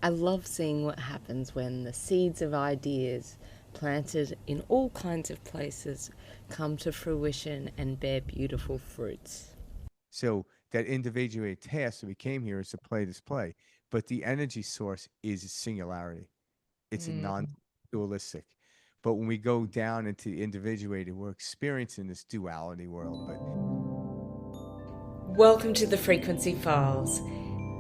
I love seeing what happens when the seeds of ideas planted in all kinds of places come to fruition and bear beautiful fruits. So that individuated task that we came here is to play this play, but the energy source is singularity. It's a Mm. non-dualistic. But when we go down into the individuated, we're experiencing this duality world. But Welcome to the Frequency Files.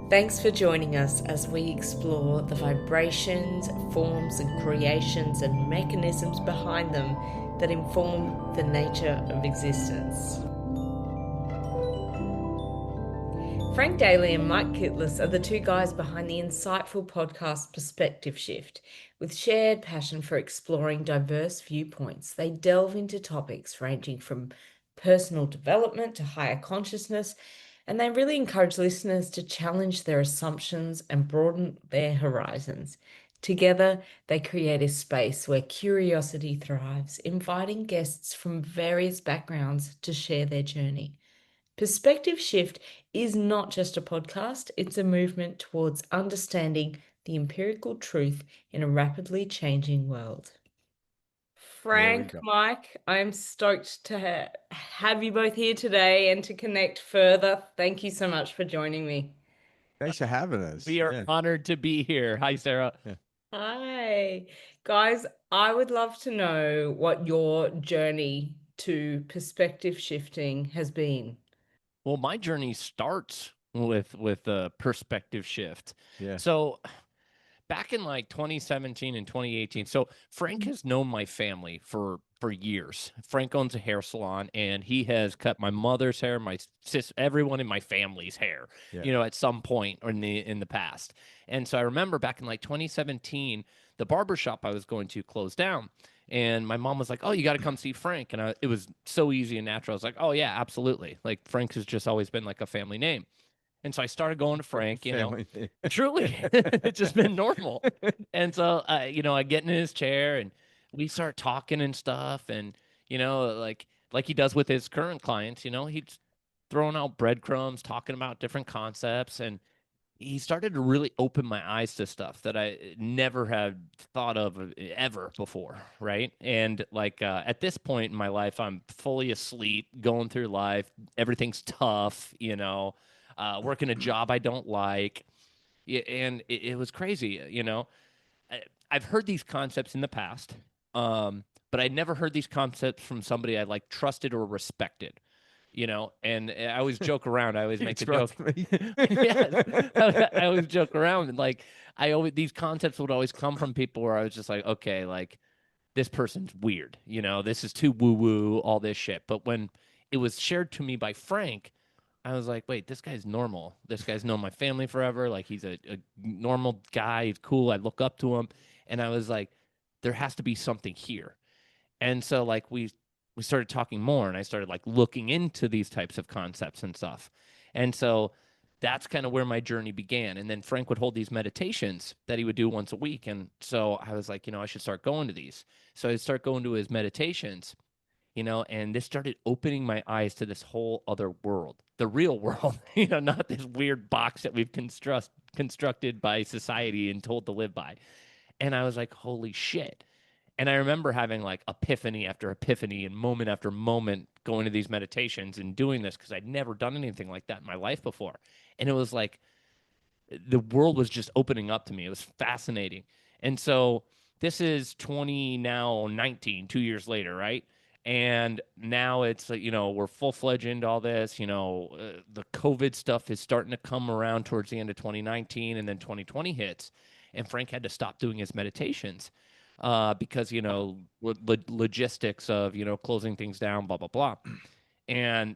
Thanks for joining us as we explore the vibrations, forms, and creations and mechanisms behind them that inform the nature of existence. Frank Daly and Mike Kitlas are the two guys behind the insightful podcast Perspective Shift. With shared passion for exploring diverse viewpoints, they delve into topics ranging from personal development to higher consciousness, and they really encourage listeners to challenge their assumptions and broaden their horizons. Together, they create a space where curiosity thrives, inviting guests from various backgrounds to share their journey. Perspective Shift is not just a podcast, it's a movement towards understanding the empirical truth in a rapidly changing world. there we Frank, go. Mike, I'm stoked to have you both here today and to connect further. Thank you so much for joining me. Thanks for having us. We are Yeah. honored to be here. Hi, Sarah. Yeah. Hi. Guys, I would love to know what your journey to perspective shifting has been. Well, my journey starts with a perspective shift. Yeah. So back in like 2017 and 2018. So Frank has known my family for years. Frank owns a hair salon and he has cut my mother's hair, my sis, everyone in my family's hair, Yeah. at some point or in the past. And so I remember back in like 2017, the barber shop I was going to closed down. And my mom was like, "Oh, you got to come see Frank." And it was so easy and natural. I was like, "Oh yeah, absolutely." Like Frank has just always been like a family name. And so I started going to Frank, Family name. truly, it's just been normal. And so, I get in his chair and we start talking and stuff. And, like he does with his current clients, he's throwing out breadcrumbs, talking about different concepts. And he started to really open my eyes to stuff that I never had thought of ever before. Right. And like at this point in my life, I'm fully asleep, going through life. Everything's tough, working a job I don't like. Yeah, and it was crazy. I, I've heard these concepts in the past, but I'd never heard these concepts from somebody I like trusted or respected. And I always joke around. I always You make the joke. trust me? Yes, I always joke around, and like I always these concepts would always come from people where I was just like, okay, like this person's weird. This is too woo woo, all this shit. But when it was shared to me by Frank, I was like, wait, this guy's normal. This guy's known my family forever. Like he's a normal guy. He's cool. I look up to him. And I was like, there has to be something here. And so like we started talking more and I started like looking into these types of concepts and stuff. And so that's kind of where my journey began. And then Frank would hold these meditations that he would do once a week. And so I was like, I should start going to these. So I start going to his meditations, and this started opening my eyes to this whole other world, the real world, not this weird box that we've constructed by society and told to live by. And I was like, holy shit. And I remember having like epiphany after epiphany and moment after moment going to these meditations and doing this because I'd never done anything like that in my life before. And it was like the world was just opening up to me. It was fascinating. And so this is 20 now 19, 2 years later, right? And now it's we're full-fledged into all this. The COVID stuff is starting to come around towards the end of 2019, and then 2020 hits, and Frank had to stop doing his meditations because logistics of closing things down, blah blah blah. And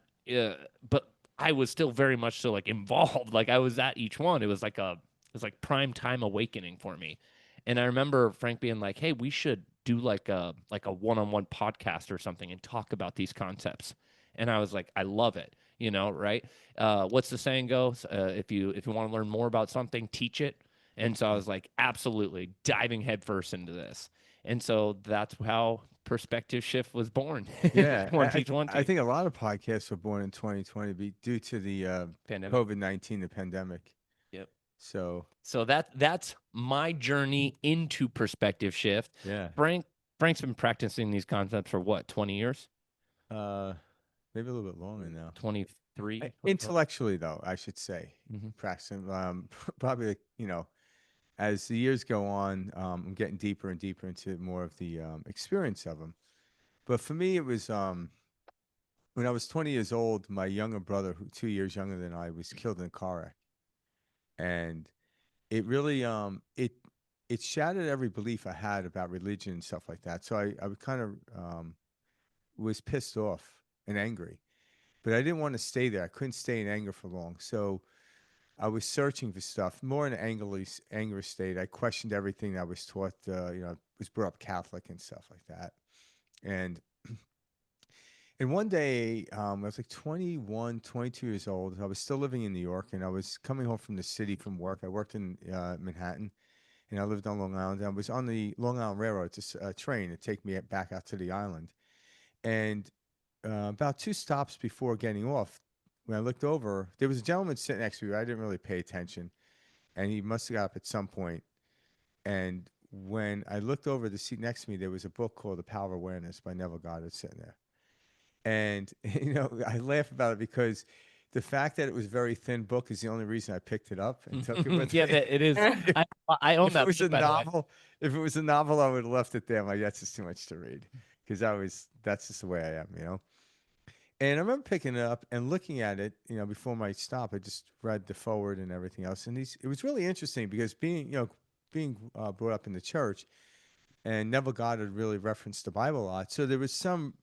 but I was still very much so like involved. Like I was at each one. It was like prime time awakening for me. And I remember Frank being like, "Hey, we should do like a one-on-one podcast or something and talk about these concepts." And I was like, "I love it." Right? What's the saying goes? If you want to learn more about something, teach it. And so I was like, absolutely diving headfirst into this. And so that's how Perspective Shift was born in Yeah, I 2020. think a lot of podcasts were born in 2020 due to the Pandemic. COVID-19, the pandemic. Yep. So that's my journey into perspective shift. Yeah. Frank's been practicing these concepts for what, 20 years? Uh, maybe a little bit longer now. 23? Intellectually, though, I should say, Mhm. practicing. Probably, as the years go on, I'm getting deeper and deeper into more of the experience of them. But for me, it was when I was 20 years old. My younger brother, who 2 years younger than I, was killed in a car wreck, and it really it shattered every belief I had about religion and stuff like that. So I kind of was pissed off and angry, but I didn't want to stay there. I couldn't stay in anger for long. So I was searching for stuff, more in an angry state. I questioned everything I was taught. Was brought up Catholic and stuff like that. And and one day, I was like 21, 22 years old. I was still living in New York, and I was coming home from the city from work. I worked in Manhattan, and I lived on Long Island. I was on the Long Island Railroad, a train to take me back out to the island. And about two stops before getting off, when I looked over, there was a gentleman sitting next to me. I didn't really pay attention, and he must have got up at some point. And when I looked over the seat next to me, there was a book called The Power of Awareness by Neville Goddard sitting there. And I laugh about it because the fact that it was a very thin book is the only reason I picked it up and took it with Yeah, me. it is. If, I own if it that was book, a by the way. novel, if it was a novel, I would have left it there. I'm like, that's just too much to read because that's just the way I am. And I remember picking it up and looking at it, before my stop. I just read the forward and everything else, and it was really interesting because being brought up in the church, and Neville Goddard really referenced the Bible a lot, so there was some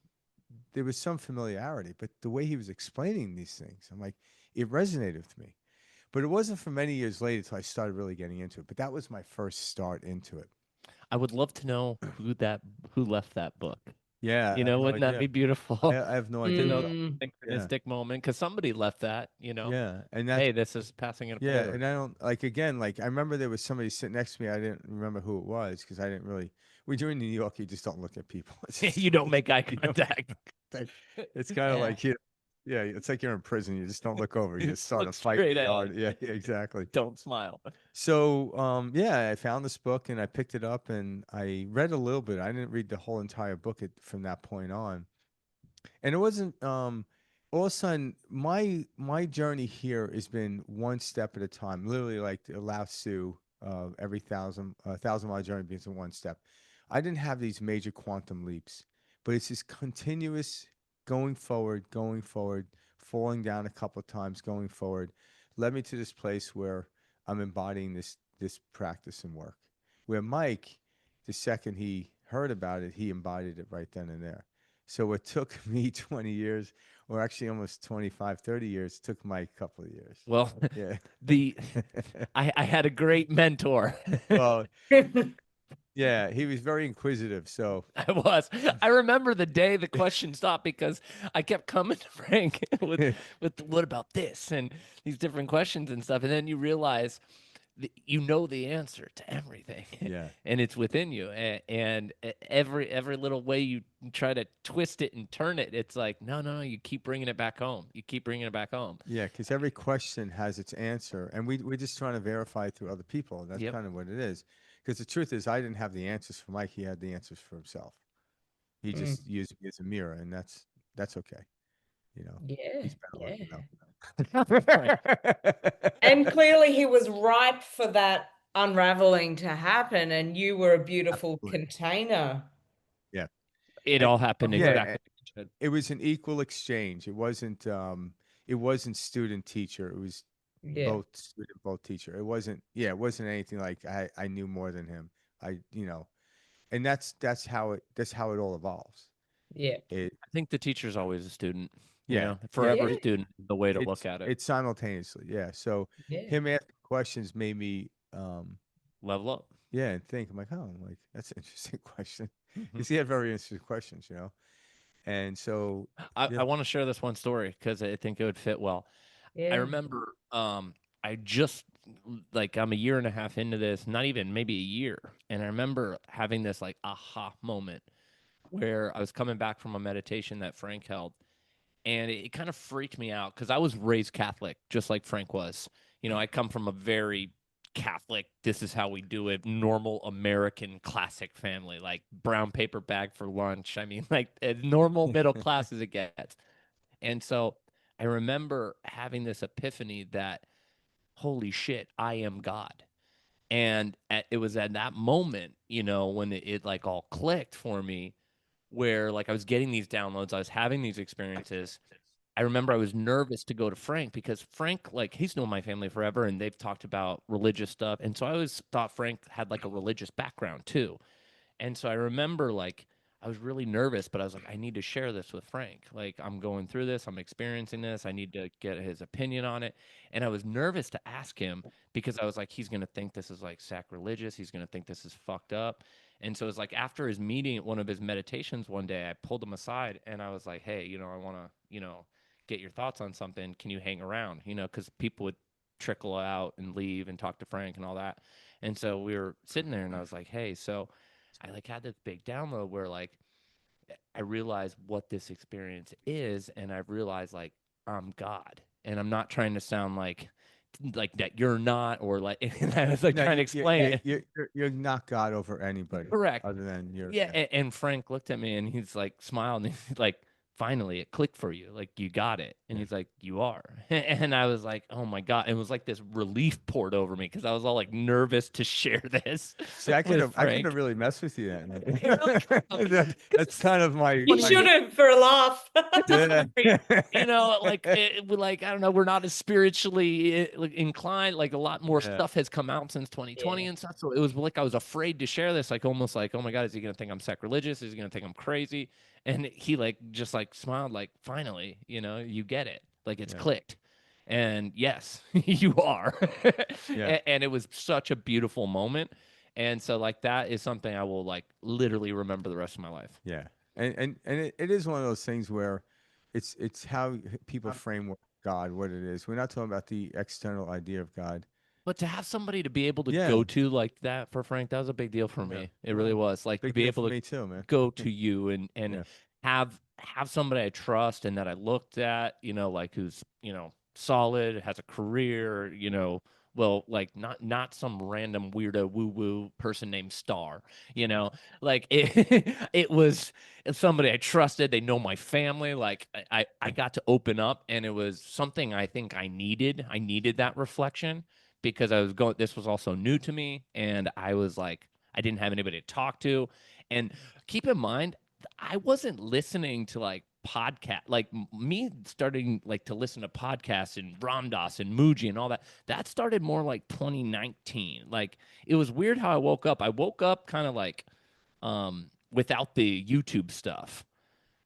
familiarity. But the way he was explaining these things, I'm like, it resonated with me. But it wasn't for many years later till I started really getting into it. But that was my first start into it. I would love to know who left that book. Yeah, I have no Wouldn't that idea. be beautiful? I have no idea. The But Mm, yeah, synchronistic moment, because somebody left that. yeah, and that's Hey, this is passing it yeah, forward. and I don't like again. Like I remember there was somebody sitting next to me. I didn't remember who it was because I didn't really. When you're in New York, you just don't look at people. It's just You don't make eye you know, contact. it's kind of yeah. like yeah, it's like you're in prison. You just don't look over. You You just start a look fight straight really ahead. hard. Yeah, yeah, exactly. Don't smile. So, yeah, I found this book and I picked it up and I read a little bit. I didn't read the whole entire book from that point on. And it wasn't all of a sudden my journey here has been one step at a time. Literally like the Lao Tzu, every thousand mile journey begins in one step. I didn't have these major quantum leaps, but it's this continuous going forward, falling down a couple of times, going forward, led me to this place where I'm embodying this practice and work. Where Mike, the second he heard about it, he embodied it right then and there. So what took me 20 years, or actually almost 25, 30 years, took Mike a couple of years. Well, Yeah. the I had a great mentor. Well, yeah, he was very inquisitive. So I was. I remember the day the question stopped because I kept coming to Frank with what about this and these different questions and stuff, and then you realize you know the answer to everything, yeah, and it's within you. And every little way you try to twist it and turn it, it's like no, no, no. You keep bringing it back home. You keep bringing it back home. yeah, because every question has its answer, and we're just trying to verify through other people. And that's Yep. kind of what it is. Because the truth is, I didn't have the answers for Mike. He had the answers for himself. He Mm, just used me as a mirror, and that's okay. yeah, He's better let yeah. Frank. And know. clearly he was ripe for that unraveling to happen, and you were a beautiful Absolutely. container. Yeah. It And, all happened yeah, exactly. Like it should. it was an equal exchange. It wasn't student teacher. It was Yeah, both student, both teacher. It wasn't anything like I knew more than him. And that's how it all evolves. yeah, It I think the teacher's always a student. yeah, yeah. Forever yeah, a student. Is the way to It's look at it. it's simultaneously. Yeah. So yeah. him asking questions made me Level up. yeah, and think. I'm like, oh, like that's an interesting question. Because he had very interesting questions. And so yeah, I want to share this one story because I think it would fit well. I Yeah. remember I just like I'm a year and a half into this, not even maybe a year. And I remember having this like aha moment where I was coming back from a meditation that Frank held. And it kind of freaked me out because I was raised Catholic, just like Frank was. I come from a very Catholic, this is how we do it, normal American classic family, like brown paper bag for lunch. I mean, like as normal middle class as it gets. And so I remember having this epiphany that, holy shit, I am God. And it was at that moment, when it like all clicked for me, where like I was getting these downloads, I was having these experiences. I remember I was nervous to go to Frank because Frank, like, he's known my family forever and they've talked about religious stuff. And so I always thought Frank had like a religious background too. And so I remember like I was really nervous, but I was like, I need to share this with Frank. Like, I'm going through this, I'm experiencing this, I need to get his opinion on it. And I was nervous to ask him because I was like, he's gonna think this is like sacrilegious, he's gonna think this is fucked up. And so it's like after his meeting at one of his meditations one day, I pulled him aside and I was like, hey, I wanna, get your thoughts on something. Can you hang around? Because people would trickle out and leave and talk to Frank and all that. And so we were sitting there and I was like, hey, so I like had this big download where like I realized what this experience is, and I realized like I'm God, and I'm not trying to sound like that you're not, or like and I was like No, trying to explain it. you're not God over anybody Correct. other than your. Yeah, and Frank looked at me and he's like smiled and he's like, finally it clicked for you. Like you got it. And Yeah. he's like, you are. And I was like, oh my God. It was like this relief poured over me because I was all like nervous to share this See, I could with have Frank. really messed with you then. Really That's kind of my. You my- should have for a laugh. Yeah. Like like I don't know, we're not as spiritually like, inclined. Like a lot more Yeah. stuff has come out since 2020 and stuff. So it was like I was afraid to share this, like almost like, oh my God, is he gonna think I'm sacrilegious? Is he gonna think I'm crazy? And he like just like smiled, like finally, you get it, like it's Yeah. clicked. And yes, you are. Yeah. And it was such a beautiful moment. And so like that is something I will like literally remember the rest of my life. Yeah. And it is one of those things where it's how people frame God, what it is. We're not talking about the external idea of God. But to have somebody to be able to Yeah. go to like that for Frank, that was a big deal for me. It really was. Like to Big be deal for able to me too, man. go to you and Yeah. have somebody I trust and that I looked at, like who's, solid, has a career, well, like not some random weirdo woo-woo person named Star, like it it was somebody I trusted. They know my family. Like I got to open up and it was something I think I needed. I needed that reflection because I was going, this was also new to me. And I was like, I didn't have anybody to talk to. And keep in mind, I wasn't listening to like podcast, like me starting like to listen to podcasts and Ramdas and Muji and all that. That started more like 2019. Like it was weird how I woke up. I woke up kind of like without the YouTube stuff.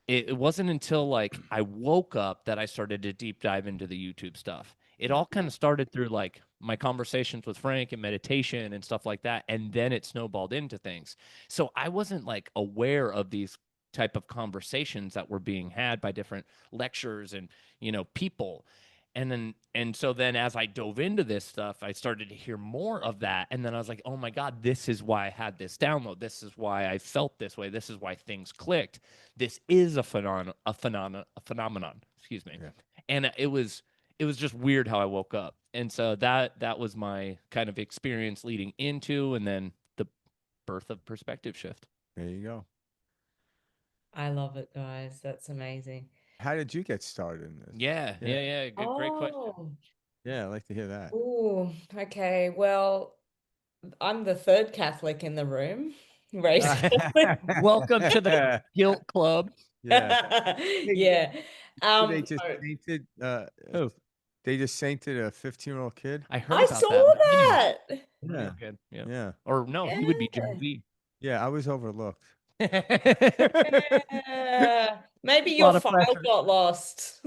It wasn't until like I woke up that I started to deep dive into the YouTube stuff. It all kind of started through like my conversations with Frank and meditation and stuff like that. And then it snowballed into things. So I wasn't like aware of these type of conversations that were being had by different lecturers and, people. And so then as I dove into this stuff, I started to hear more of that. And then I was like, oh my God, this is why I had this download. This is why I felt this way. This is why things clicked. This is a phenomenon. Excuse me. Yeah. And it was just weird how I woke up. And so that was my kind of experience leading into and then the birth of perspective shift. There you go. I love it, guys. That's amazing. How did you get started in this? Yeah. Good, great question. Yeah, I'd like to hear that. Oh, okay. Well, I'm the third Catholic in the room. Raised Catholic. Welcome to the Guilt Club. Yeah. Yeah. They just sainted Who? they just sainted a 15-year-old kid. I heard I about saw that. that. Yeah. Kid. Yeah. Yeah. Or no, he would be Gen Z. Yeah, I was overlooked. Maybe A your lot of file pressure. got lost.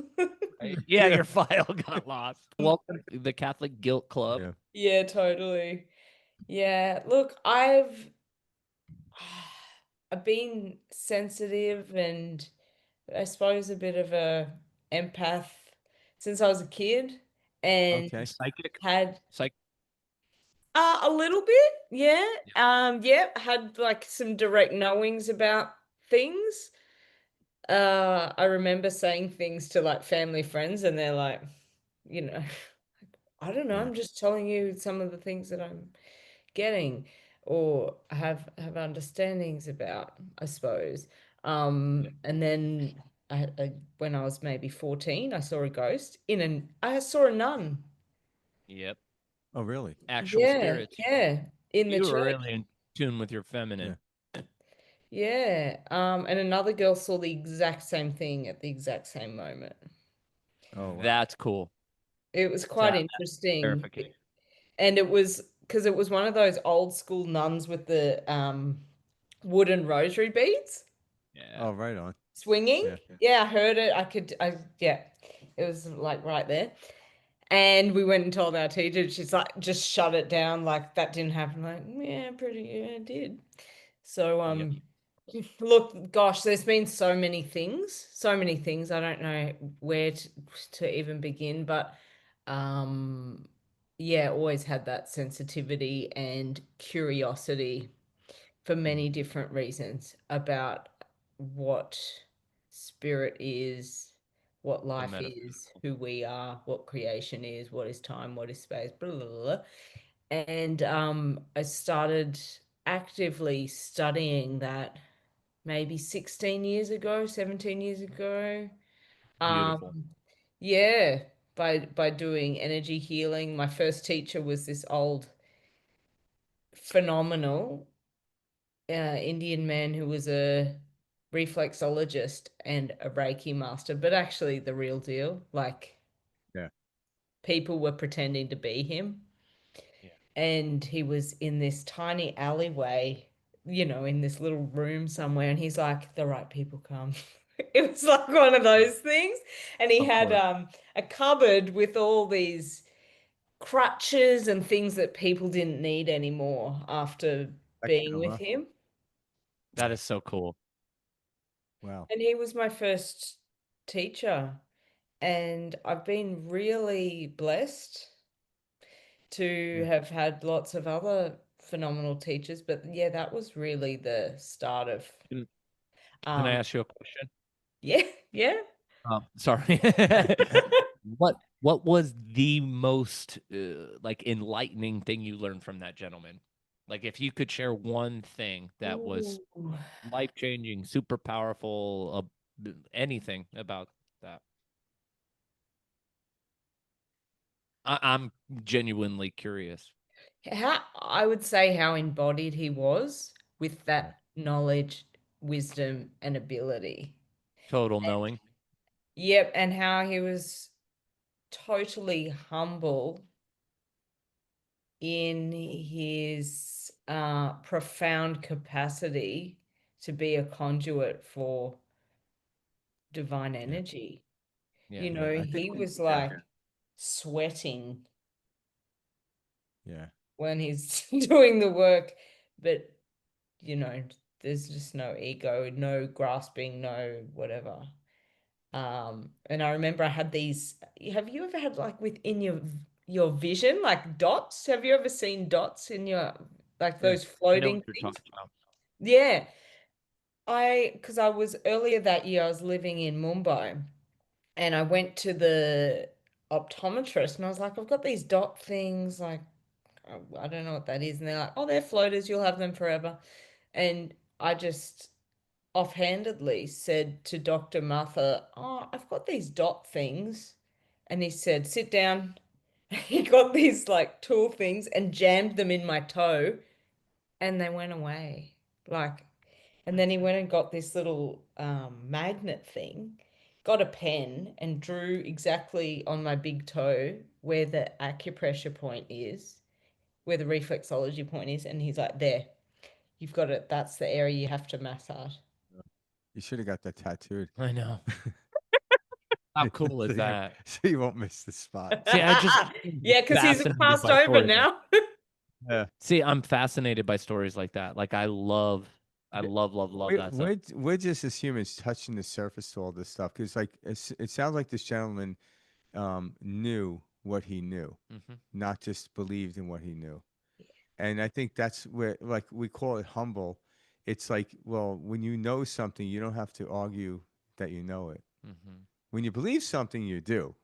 Yeah, your file got lost. Welcome to the Catholic Guilt Club. Yeah. Yeah, totally. Yeah, look, I've been sensitive and I suppose a bit of a empath since I was a kid and Okay. Psychic. had Psych. a little bit, yeah. Yeah, had like some direct knowings about things. I remember saying things to like family friends and they're like, you know, I don't know. Yeah. I'm just telling you some of the things that I'm getting or have understandings about, I suppose. And then when I was maybe 14, I saw a ghost I saw a nun. Yep. Oh, really? Actual Yeah, spirits. yeah, in the You were church. really in tune with your Yeah. feminine. Yeah. And another girl saw the exact same thing at the exact same moment. Oh, wow. That's cool It was to quite have that interesting. verification. And it was because it was one of those old school nuns with the wooden rosary beads Yeah. Oh, right on. swinging. Yeah. Yeah, I heard it. Yeah, it was like right there. And we went and told our teacher. She's like, just shut it down. Like that didn't happen. Like, yeah, yeah, it did. So, Yep. look, gosh, there's been so many things, so many things. I don't know where to even begin, but, um, yeah, always had that sensitivity and curiosity for Mm. many different reasons about what spirit is, what The life is, metaphysical. who we are, what creation is, what is time, what is space, blah, blah, blah. And I started actively studying that maybe 16 years ago, 17 years ago. Beautiful. Um, yeah, by doing energy healing. My first teacher was this old, phenomenal Indian man who was a reflexologist and a Reiki master, but actually the real deal. Like Yeah. people were pretending to be him. Yeah. And he was in this tiny alleyway, in this little room somewhere. And he's like, the right people come. It was like one of those things. And he Of had course. a cupboard with all these crutches and things that people didn't need anymore after Back being then, with huh? him. That is so cool. Wow. And he was my first teacher. And I've been really blessed to Yeah. have had lots of other phenomenal teachers. But yeah, that was really the start of, Can, can I um, ask you a question? yeah, yeah. Sorry. What was the most like enlightening thing you learned from that gentleman? Like if you could share one thing that was Ooh. life changing, super powerful, anything about that. I'm genuinely curious. How I would say how embodied he was with Yeah. that knowledge, wisdom, and ability. Total knowing. Yep, and how he was totally humble in his profound capacity to be a conduit for divine Yeah. energy. Yeah. Yeah. I think He when, was yeah. like sweating Yeah. when he's doing the work, but you know, there's just no ego, no grasping, no whatever. And I remember I had these. Have you ever had like within your vision, like dots? Have you ever seen dots in your like Yeah. those I know what floating you're things? talking about. Yeah. Because I was earlier that year, I was living in Mumbai and I went to the optometrist and I was like, I've got these dot things, like, I don't know what that is. And they're like, oh, they're floaters, you'll have them forever. And I just offhandedly said to Dr. Martha, oh, I've got these dot things. And he said, sit down. He got these like tool things and jammed them in my toe and they went away. Like, and then he went and got this little magnet thing, got a pen and drew exactly on my big toe where the acupressure point is, where the reflexology point is. And he's like, there, you've got it. That's the area you have to massage. You should have got that tattooed. I know. How cool is that? So you won't miss the spot. See, I just Yeah, because he's fascinated passed by over stories like now. Yeah. See, I'm fascinated by stories like that. Like I love that stuff. We're just as humans touching the surface to all this stuff because like it sounds like this gentleman knew what he knew, Hmm. not just believed in what he knew. And I think that's where, like, we call it humble. It's like, well, when you know something, you don't have to argue that you know it. Hmm. When you believe something, you do.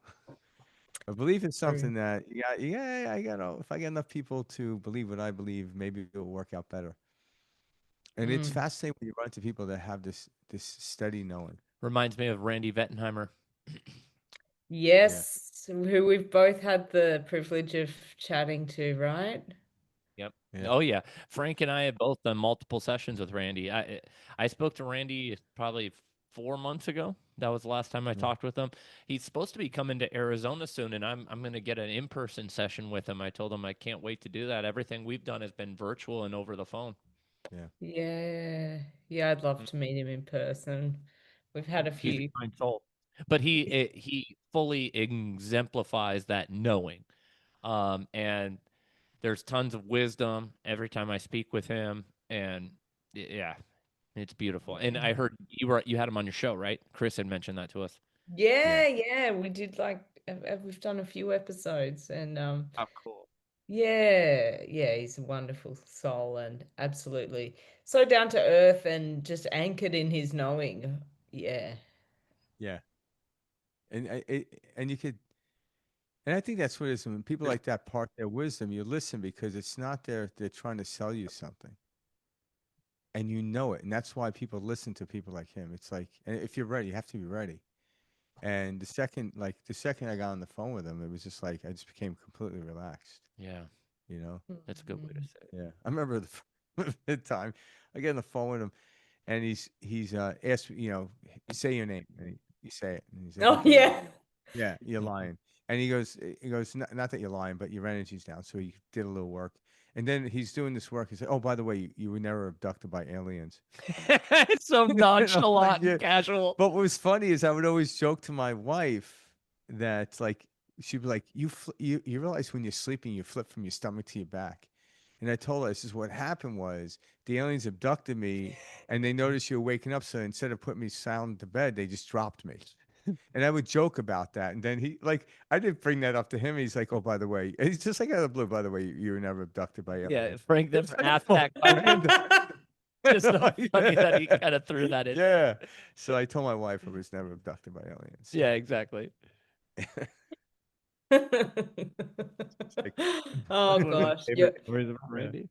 I believe in True. something that yeah, I got to if I get enough people to believe what I believe, maybe it'll work out better. And it's Mm. fascinating when you run into people that have this steady knowing. Reminds me of Randy Vettenheimer. Yeah. Yes, who we've both had the privilege of chatting to, right? Yep. Yeah. Oh yeah, Frank and I have both done multiple sessions with Randy. I spoke to Randy probably 4 months ago. That was the last time I Yeah. talked with him. He's supposed to be coming to Arizona soon, and I'm going to get an in-person session with him. I told him I can't wait to do that. Everything we've done has been virtual and over the phone. Yeah. Yeah. Yeah, I'd love Mm. to meet him in person. We've had a He's a few. kind soul, but he fully exemplifies that knowing. And there's tons of wisdom every time I speak with him, and yeah, it's beautiful. And I heard you had him on your show, right? Chris had mentioned that to us. Yeah. Yeah, yeah, we did like we've done a few episodes and Oh, cool. yeah, yeah, he's a wonderful soul and absolutely so down to earth and just anchored in his knowing. Yeah. Yeah. And you could and I think that's what it is when people like that part their wisdom, you listen because it's not they're trying to sell you something. And you know it. And that's why people listen to people like him. It's like and if you're ready, you have to be ready. And the second I got on the phone with him, it was just like I just became completely relaxed, Yeah, you know? that's a good way to Mhm. say it. Yeah. I remember the time I get on the phone with him and he's asked me, you say your name and you say it and he's like, Oh okay, yeah, yeah. yeah, you're lying. And he goes, not that you're lying, but your energy's down. So he did a little work, and then he's doing this work. He said, oh, by the way, you were never abducted by aliens. It's so And I'm like, nonchalant yeah. and casual. But what was funny is I would always joke to my wife that like she'd be like, you realize when you're sleeping, you flip from your stomach to your back. And I told her, this is what happened was the aliens abducted me and they noticed you were waking up. So instead of putting me sound to bed, they just dropped me. And I would joke about that. And then I didn't bring that up to him. He's like, oh, by the way, and he's just like out of the blue, by the way, you were never abducted by Yeah, aliens. Frank It's never like, asked oh, that question. random. Just so funny that he Yeah. kind of threw that in there. Yeah. So I told my wife I was never abducted by aliens. So Yeah, exactly. it's like, Oh That's one of my gosh. Yeah. favorite stories about yeah, Randy.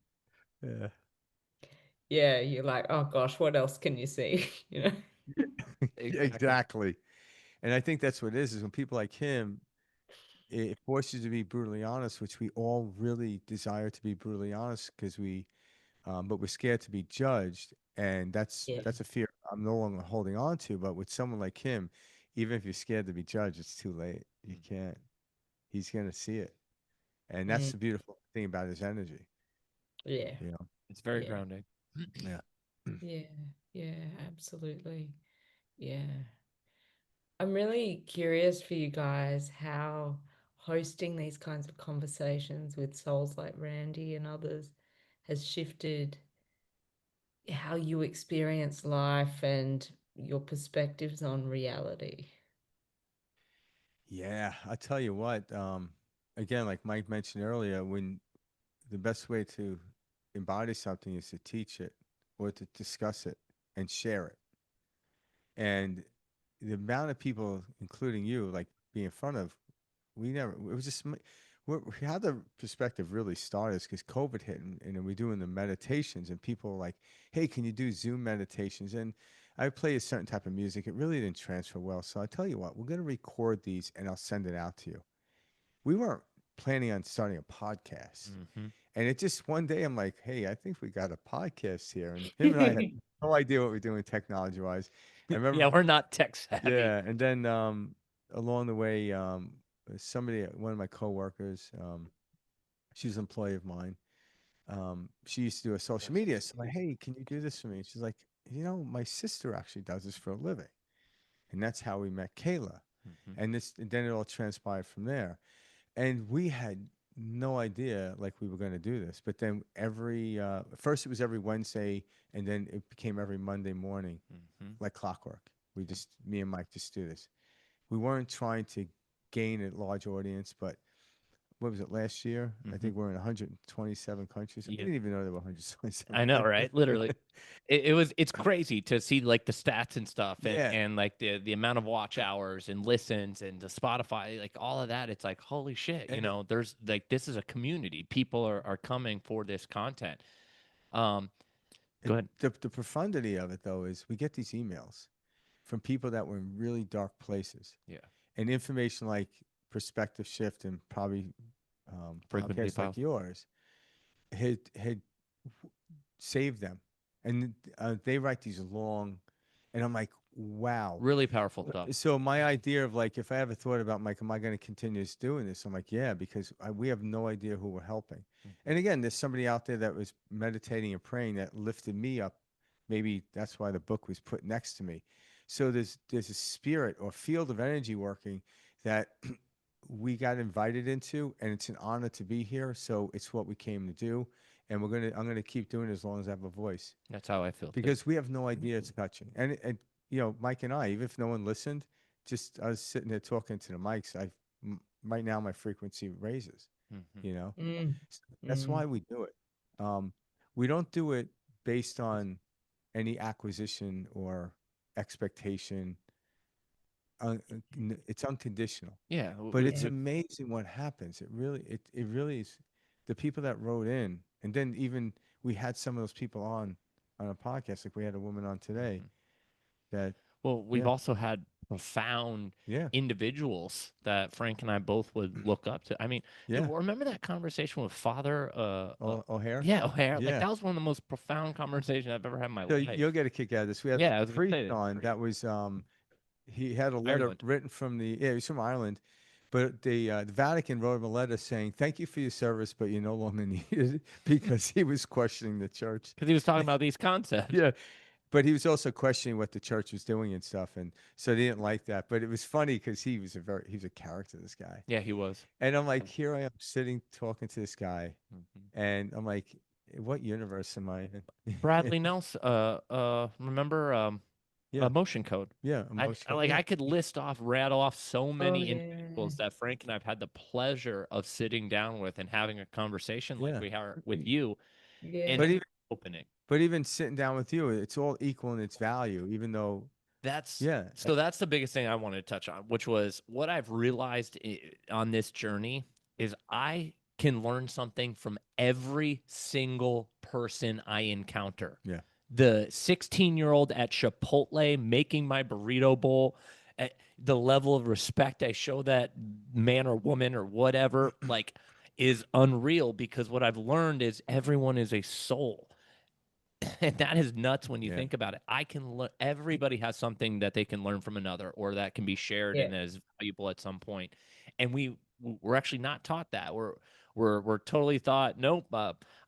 yeah, Yeah, you're like, oh gosh, what else can you see? You know? yeah, Exactly. exactly. And I think that's what it is when people like him, it forces you to be brutally honest, which we all really desire to be brutally honest because but we're scared to be judged, and that's Yeah. that's a fear I'm no longer holding on to. But with someone like him, even if you're scared to be judged, it's too late. You Mm. can't. He's gonna see it, and that's Mm, the beautiful thing about his energy. yeah. You know. It's very Yeah. grounding. Yeah. Yeah. Yeah, absolutely. Yeah. I'm really curious for you guys how hosting these kinds of conversations with souls like Randy and others has shifted how you experience life and your perspectives on reality. Yeah, I tell you what. Again, like Mike mentioned earlier, when the best way to embody something is to teach it or to discuss it and share it. And the amount of people, including you, like be in front of, we never, it was just, how the perspective really started is because COVID hit and we're doing the meditations and people were like, hey, can you do Zoom meditations? And I play a certain type of music. It really didn't transfer well. So I tell you what, we're going to record these and I'll send it out to you. We weren't planning on starting a podcast. Hmm. And it just one day I'm like, hey, I think we got a podcast here. And him and I had no idea what we're doing technology wise. I Yeah, remember, we're not tech savvy. yeah. And then along the way, one of my coworkers, she's an employee of mine. She used to do a social media. So I'm like, hey, can you do this for me? And she's like, my sister actually does this for a living. And that's how we met Kayla. Hmm. And then it all transpired from there. And we had no idea like we were going to do this. But then first it was every Wednesday, and then it became every Monday morning, Hmm. like clockwork. Me and Mike just do this. We weren't trying to gain a large audience, but what was it, last year? I Mhm. think we're in 127 countries. I Yeah. didn't even know there were 127 I know, countries. right? Literally. It's crazy to see like the stats and stuff Yeah. and like the amount of watch hours and listens and the Spotify, like all of that. It's like, holy shit, And it, there's like this is a community. People are coming for this content. Um, Go and ahead. the profundity of it, though, is we get these emails from people that were in really dark places. Yeah. And information like perspective shift and probably Frequency podcasts like files. yours had saved them. And they write these long, and I'm like, wow. Really powerful stuff. So my idea of like, if I ever thought about Mike, am I going to continue doing this? I'm like, yeah, because we have no idea who we're helping. And again, there's somebody out there that was meditating and praying that lifted me up. Maybe that's why the book was put next to me. So there's a spirit or field of energy working that we got invited into, and it's an honor to be here. So it's what we came to do, and I'm gonna keep doing it as long as I have a voice That's how I feel too. because we have no idea it's touching. And Mike and I, even if no one listened, just I was sitting there talking to the mics. Right now my frequency raises. Mhm. You know, Mm, that's mm. why we do it. We don't do it based on any acquisition or expectation. It's unconditional, Yeah. but it's Yeah. amazing what happens. It really is. The people that wrote in, and then even we had some of those people on a podcast, like we had a woman on today Mhm. that, Well, we've yeah, also had profound yeah, individuals that Frank and I both would look up to. I mean, yeah, remember that conversation with Father O'Hare, yeah, O'Hare? Like yeah. that was one of the most profound conversations I've ever had in my So life. you'll get a kick out of this. We had Yeah, I a was gonna priest say that. on that was he had a letter Ireland. written from he's from Ireland, but the Vatican wrote him a letter saying thank you for your service, but you're no longer needed because he was questioning the church. Because he was talking about these concepts. Yeah, but he was also questioning what the church was doing and stuff, and so they didn't like that. But it was funny because he was a character, this guy. Yeah, he was. And I'm like, here I am sitting talking to this guy, Mhm. and I'm like, what universe am I in? Bradley Nelson, remember Yeah, Motion Code. yeah, emotional. I Yeah, could list off, rattle off so Oh, many yeah. individuals that Frank and I've had the pleasure of sitting down with and having a conversation like yeah. we are with you, and But Yeah. it's even opening. but even sitting down with you, it's all equal in its value, even though, That's yeah, so that's the biggest thing I wanted to touch on, which was what I've realized on this journey is I can learn something from every single person I encounter. yeah, The 16-year-old at Chipotle making my burrito bowl, the level of respect I show that man or woman or whatever, like, is unreal because what I've learned is everyone is a soul. And that is nuts when you yeah, think about it. I can learn. Everybody has something that they can learn from another, or that can be shared Yeah. and is valuable at some point. And we're actually not taught that. We're totally taught. Nope.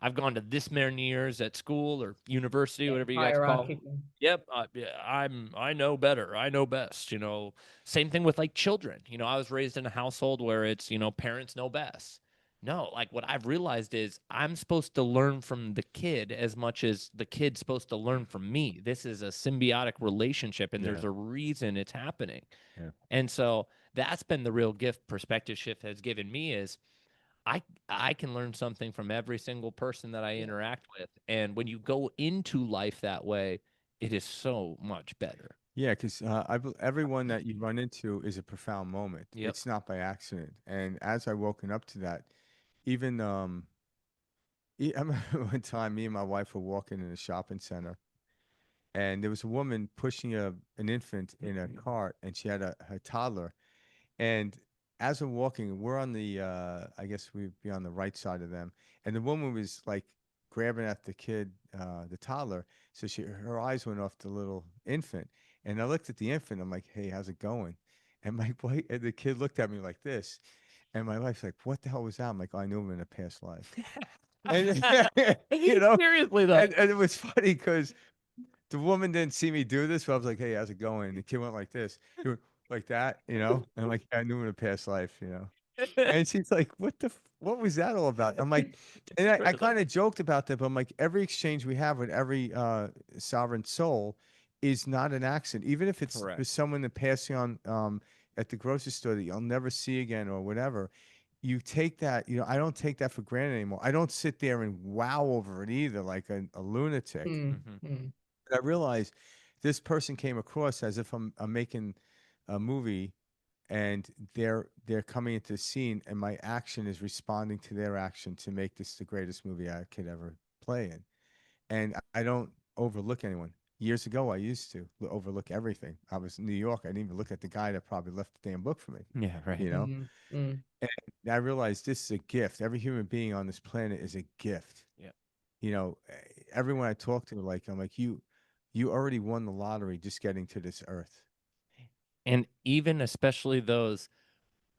I've gone to this many years at school or university, Yeah. whatever you guys call. Hierarchical. Yep. Yeah, I know better. I know best. Same thing with like children. I was raised in a household where it's parents know best. No, like what I've realized is I'm supposed to learn from the kid as much as the kid's supposed to learn from me. This is a symbiotic relationship, and yeah, there's a reason it's happening. yeah, And so that's been the real gift perspective shift has given me is I I can learn something from every single person that I Yeah. interact with. And when you go into life that way, it is so much better. yeah. Because everyone that you run into is a profound moment. Yep. It's not by accident. And as I woken up to that, even I remember one time me and my wife were walking in a shopping center, and there was a woman pushing an infant in a cart, and she had her toddler. And as we're walking, we're on I guess we'd be on the right side of them. And the woman was like grabbing at the kid, the toddler. So her eyes went off the little infant. And I looked at the infant. I'm like, hey, how's it going? And my boy, and the kid looked at me like this. And my wife's like, what the hell was that? I'm like, I knew him in a past life. And, you know, Seriously though. and it was funny because the woman didn't see me do this, but I was like, "Hey, how's it going?" And the kid went like this, he went like that, And I'm like, "Yeah, I knew him in a past life. And she's like, what was that all about?" I'm like, It's and I true though. kind of joked about that, but I'm like, every exchange we have with every sovereign soul is not an accident, even if it's for Correct. someone that passing on at the grocery store that you'll never see again or whatever. you take that, I don't take that for granted anymore. I don't sit there and wow over it either, like a lunatic. Mm, Hmm. mm. But I realize this person came across as if I'm making a movie, and they're coming into the scene, and my action is responding to their action to make this the greatest movie I could ever play in. And I don't overlook anyone. Years ago, I used to overlook everything. I was in New York. I didn't even look at the guy that probably left the damn book for me. Yeah, right. You know, Mm, mm. and I realized this is a gift. Every human being on this planet is a gift. Yeah. Everyone I talk to, like, I'm like, you already won the lottery just getting to this earth. And even especially those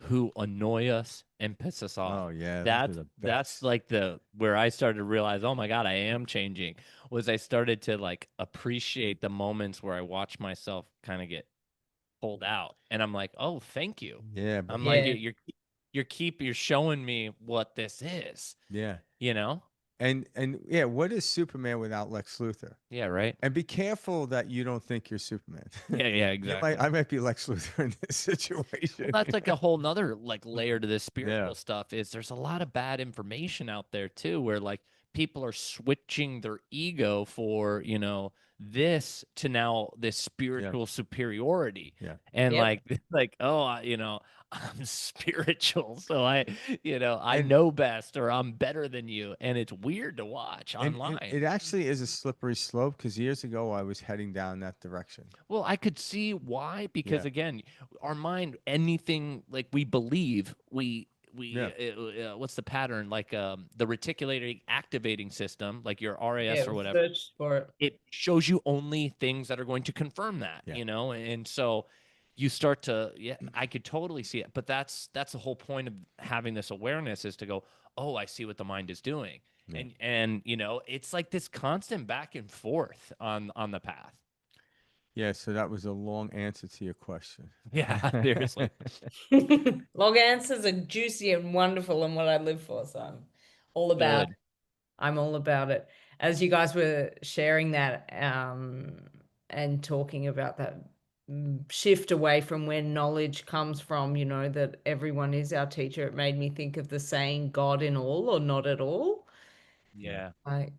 who annoy us and piss us off. Oh yeah, those are That's the that's best. like the where I started to realize, oh my God, I am changing. Was I started to like appreciate the moments where I watch myself kind of get pulled out, and I'm like, oh, thank you. Yeah, but I'm like, Yeah. you're showing me what this is, yeah, you know? and yeah, what is Superman without Lex Luthor? Yeah, right. And be careful that you don't think you're Superman. Yeah, yeah, exactly. I might be Lex Luthor in this Well, situation. that's like a whole nother like layer to this Yeah, spiritual stuff is there's a lot of bad information out there too, where like people are switching their ego for, this to now this yeah, spiritual superiority. yeah. And Yep. like, like, oh, I'm spiritual. So I And know best or I'm better than you. And it's weird to watch and online. it actually is a slippery slope because years ago I was heading down that direction. Well, I could see why because Yeah, again, our mind, anything like we believe, we yeah, what's the pattern like the reticulating activating system, like your RAS Yeah. or We whatever. searched for it. It shows you only things that are going to confirm that, yeah, and so you start to yeah, I could totally see it. But that's the whole point of having this awareness is to go, oh, I see what the mind is doing. yeah. And it's like this constant back and forth on the path. Yeah, so that was a long answer to your question. Yeah, seriously. Long answers are juicy and wonderful and what I live for. So all about Good. I'm all about it. As you guys were sharing that and talking about that shift away from where knowledge comes from, that everyone is our teacher, it made me think of the saying God in all or not at all. Yeah. Yeah. I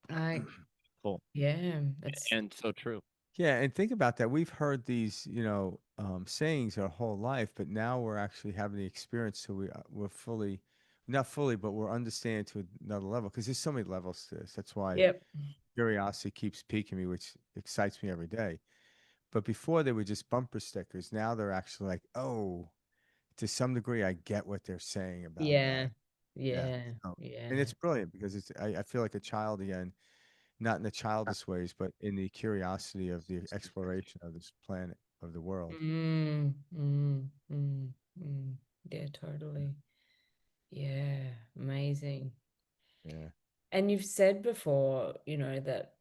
I Cool. yeah, that's And so true. Yeah, and think about that. We've heard these, sayings our whole life, but now we're actually having the experience, so we're fully, not fully, but we're understanding to another level because there's so many levels to this. That's why yep. curiosity keeps piquing me, which excites me every day. But before they were just bumper stickers. Now they're actually like, oh, to some degree, I get what they're saying about Yeah. that. Yeah. Yeah. So, and Yeah. it's brilliant because I feel like a child again, not in the childish ways, but in the curiosity of the exploration of this planet, of the world. Mm, mm, mm, mm. Yeah, totally. Yeah, amazing. Yeah. And you've said before, that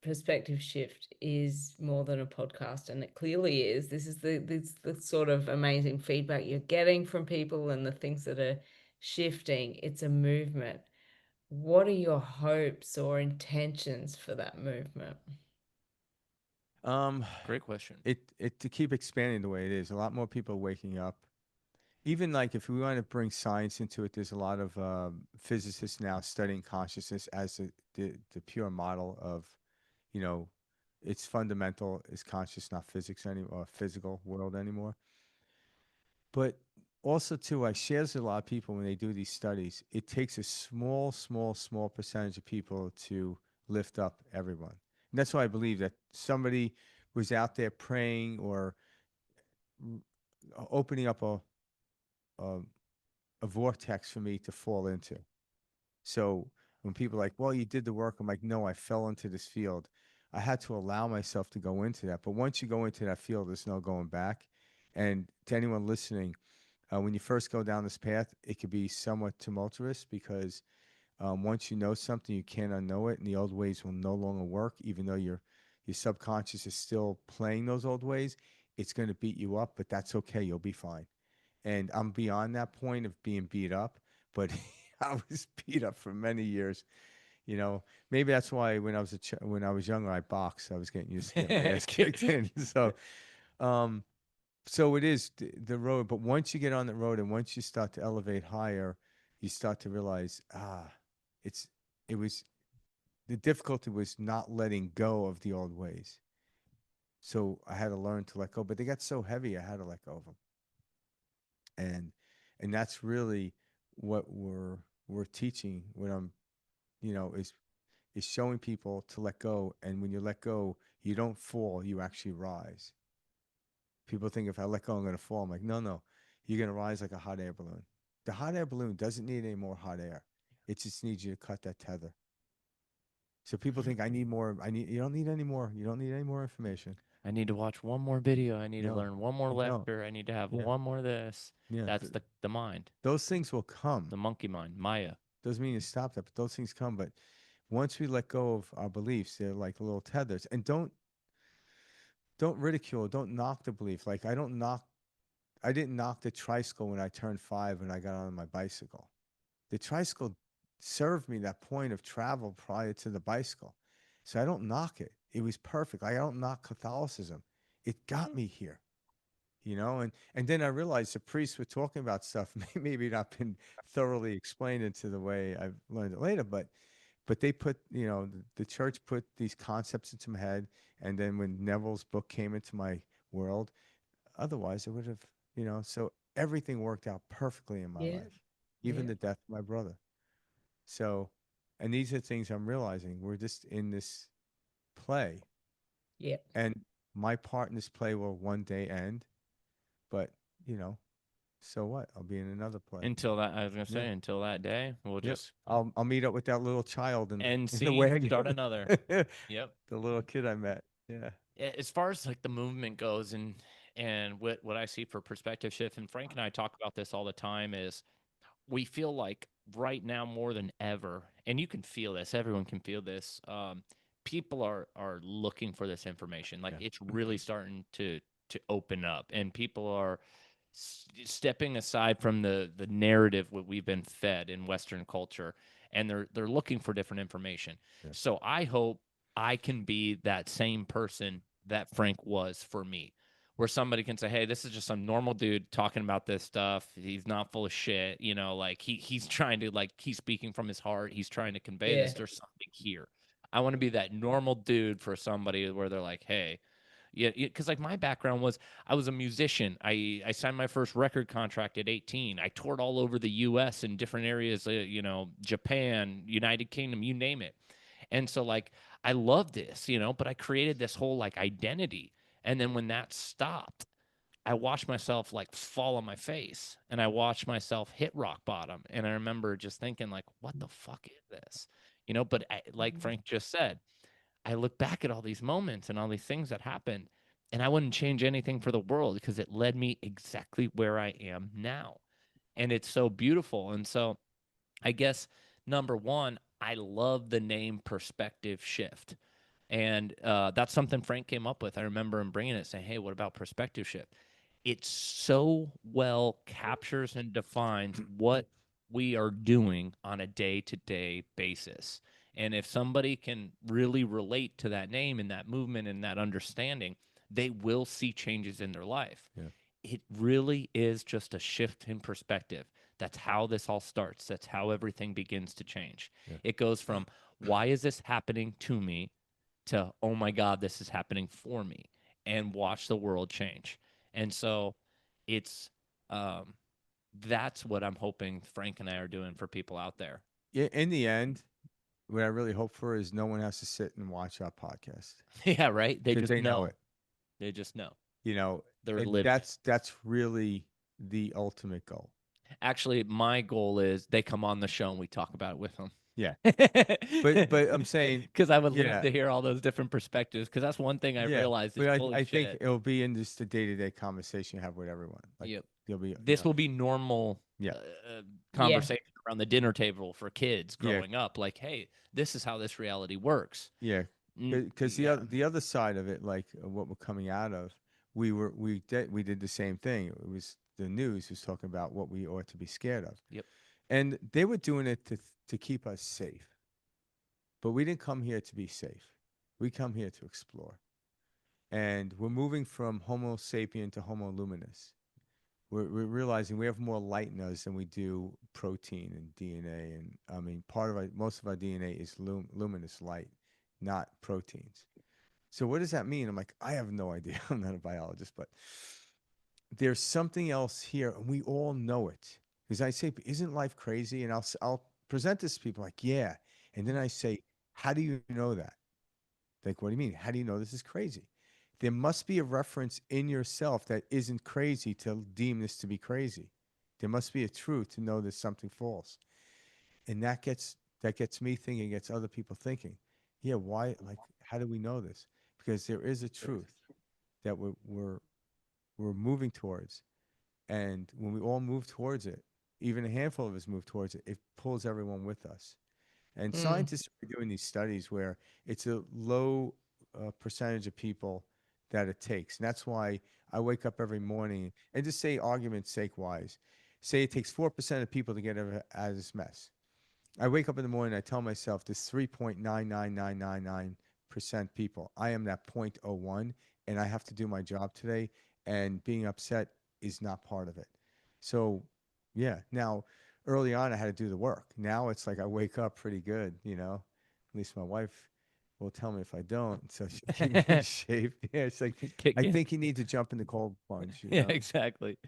perspective shift is more than a podcast, and it clearly is. This is the sort of amazing feedback you're getting from people and the things that are shifting. It's a movement. What are your hopes or intentions for that movement? Um, Great question. it to keep expanding the way it is. A lot more people are waking up. Even like if we want to bring science into it, there's a lot of physicists now studying consciousness as the pure model of, you know, its fundamental is conscious, not physics anymore, or physical world anymore. But also too, I share this with a lot of people when they do these studies. It takes a small, small, small percentage of people to lift up everyone. And that's why I believe that somebody was out there praying or opening up a, a vortex for me to fall into. So when people are like, well, you did the work, I'm like, no, I fell into this field. I had to allow myself to go into that. But once you go into that field, there's no going back. And to anyone listening, when you first go down this path, it could be somewhat tumultuous because once you know something, you can't unknow it, and the old ways will no longer work, even though your subconscious is still playing those old ways. It's going to beat you up, but that's okay. You'll be fine. And I'm beyond that point of being beat up, but I was beat up for many years. Maybe that's why when I was younger, I boxed. I was getting used to get my ass kicked in. So, um, So it is the road, but once you get on the road and once you start to elevate higher, you start to realize, it's it was the difficulty was not letting go of the old ways. So I had to learn to let go, but they got so heavy, I had to let go of them. And that's really what we're teaching. What I'm, is showing people to let go. And when you let go, you don't fall, you actually rise. People think if I let go, I'm going to fall. I'm like, no, no, you're going to rise like a hot air balloon. The hot air balloon doesn't need any more hot air. It just needs you to cut that tether. So people think I need more. You don't need any more. You don't need any more information. I need to watch one more video. I need to No, learn one more you don't. lecture. I need to have Yeah, one more this. yeah. That's the mind, Those things will come. the monkey mind, Maya. Doesn't mean you stop that, but those things come. But once we let go of our beliefs, they're like little tethers. And don't ridicule, don't knock the belief. Like I didn't knock the tricycle when I turned 5 and I got on my bicycle. The tricycle served me that point of travel prior to the bicycle. So I don't knock it. It was perfect. I don't knock Catholicism. It got me here, and then I realized the priests were talking about stuff maybe not been thoroughly explained into the way I've learned it later, but they put, the church put these concepts into my head, and then when Neville's book came into my world, otherwise it would have, so everything worked out perfectly in my Yeah. life, even Yeah. the death of my brother. So, and these are things I'm realizing. We're just in this play, Yeah. and my part in this play will one day end, but, you know, so what? I'll be in another play. Until that, I was gonna Yeah. say, until that day, we'll Yep. just I'll meet up with that little child end in the scene, wagon. start another. Yep. The little kid I met. Yeah. As far as like the movement goes, and what I see for perspective shift, and Frank and I talk about this all the time, is we feel like right now more than ever, and you can feel this, everyone can feel this. People are looking for this information. Like Yeah. it's really starting to open up, and people are stepping aside from the narrative what we've been fed in Western culture, and they're looking for different information. Yeah. So I hope I can be that same person that Frank was for me, where somebody can say, "Hey, this is just some normal dude talking about this stuff. He's not full of shit. Like he's trying to like he's speaking from his heart. He's trying to convey Yeah. this. There's something here." I want to be that normal dude for somebody where they're like, "Hey, yeah," because like my background was I was a musician. I signed my first record contract at 18. I toured all over the U.S. in different areas, Japan, United Kingdom, you name it. And so like I love this, but I created this whole like identity. And then when that stopped, I watched myself like fall on my face and I watched myself hit rock bottom. And I remember just thinking like, what the fuck is this? But like Frank just said, I look back at all these moments and all these things that happened, and I wouldn't change anything for the world because it led me exactly where I am now. And it's so beautiful. And so I guess number one, I love the name perspective shift. And that's something Frank came up with. I remember him bringing it, saying, "Hey, what about perspective shift?" It so well captures and defines what we are doing on a day to day basis. And if somebody can really relate to that name and that movement and that understanding, they will see changes in their life. Yeah. It really is just a shift in perspective. That's how this all starts. That's how everything begins to change. Yeah. It goes from, why is this happening to me, to, oh my God, this is happening for me, and watch the world change. And so it's um, that's what I'm hoping Frank and I are doing for people out there. Yeah. In the end, what I really hope for is no one has to sit and watch our podcast Yeah, right. They because just they know know. it. They just know. You know, They're and living. that's really the ultimate goal. Actually, my goal is they come on the show and we talk about it with them. Yeah. Because But I'm saying, I would love yeah, to hear all those different perspectives. Because that's one thing I yeah. realized is But holy I think shit. it'll be in just the day-to-day conversation you have with everyone. Like Yep. you'll be, This will be normal yeah, Yeah. conversation around the dinner table for kids yeah, growing up. Like, hey, this is how this reality works. yeah. Because Yeah. the other side of it, like what we're coming out of, we did the same thing. It was the news was talking about what we ought to be scared of, Yep. and they were doing it to keep us safe. But we didn't come here to be safe. We come here to explore. And we're moving from Homo sapien to Homo luminous. We're realizing we have more light in us than we do protein and DNA. And I mean, most of our DNA is luminous light, not proteins. So what does that mean? I'm like, I have no idea. I'm not a biologist, but there's something else here, and we all know it. Because I say, isn't life crazy? And I'll present this to people like, yeah. And then I say, how do you know that? Like, what do you mean? How do you know this is crazy? There must be a reference in yourself that isn't crazy to deem this to be crazy. There must be a truth to know there's something false. And that gets me thinking, gets other people thinking. Yeah, why, like, how do we know this? Because there is a truth that we're moving towards. And when we all move towards it, even a handful of us move towards it, it pulls everyone with us. And Mm. scientists are doing these studies where it's a low percentage of people that it takes. And that's why I wake up every morning and just say, argument's sake wise, say it takes 4% of people to get out of this mess. I wake up in the morning, I tell myself this 3.99999% people. I am that 0.01, and I have to do my job today, and being upset is not part of it. So, yeah. Now, early on, I had to do the work. Now it's like I wake up pretty good, you know. At least my wife will tell me if I don't, so she keep me in shape. Yeah, it's like Kick I in. think you need to jump in the cold plunge, you Yeah, know. exactly.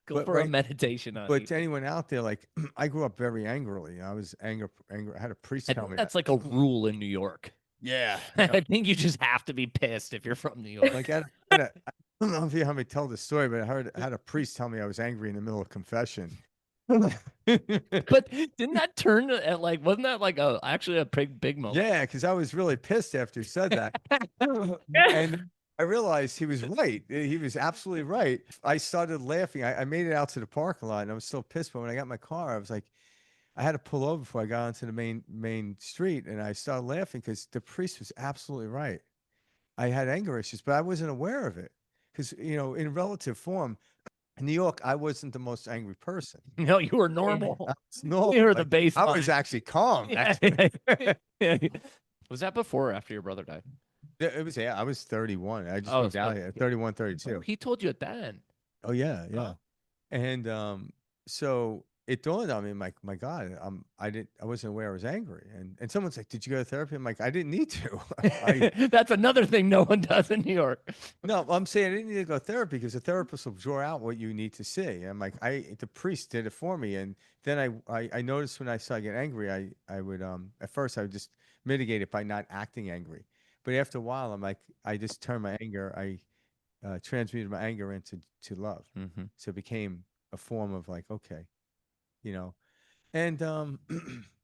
Go But for a right, meditation, but honey. to anyone out there, like I grew up very angrily. I was angry. I had a priest I tell think me that. that's like a rule in New York. Yeah, I think you just have to be pissed if you're from New York. like I don't know if you have me tell the story, but I had a priest tell me I was angry in the middle of confession. But didn't that turn at like wasn't that like a actually a big moment? Yeah, because I was really pissed after he said that, and I realized he was right. He was absolutely right. I started laughing. I made it out to the parking lot, and I was still pissed. But when I got in my car, I was like, I had to pull over before I got onto the main street, and I started laughing because the priest was absolutely right. I had anger issues, but I wasn't aware of it because in relative form, in New York, I wasn't the most angry person. No, you were Yeah. normal. I was normal. You were the Like I was baseline. actually calm. Yeah, Actually, yeah. Was that before or after your brother died? it was. Yeah, I was 31. I just Oh, moved out here. 31, oh, 32. he told you at then. Oh yeah, yeah. Oh, And so it dawned on me, my God, I wasn't aware I was angry. And someone's like, "Did you go to therapy?" I'm like, I didn't need to. I that's another thing no one does in New York. No, I'm saying I didn't need to go to therapy because the therapist will draw out what you need to see. I'm like, the priest did it for me, and then I noticed when I started getting angry, I would at first I would just mitigate it by not acting angry, but after a while, I'm like, I just turned my anger, I transmuted my anger into to love, Mm-hmm. so it became a form of like, okay, you know, and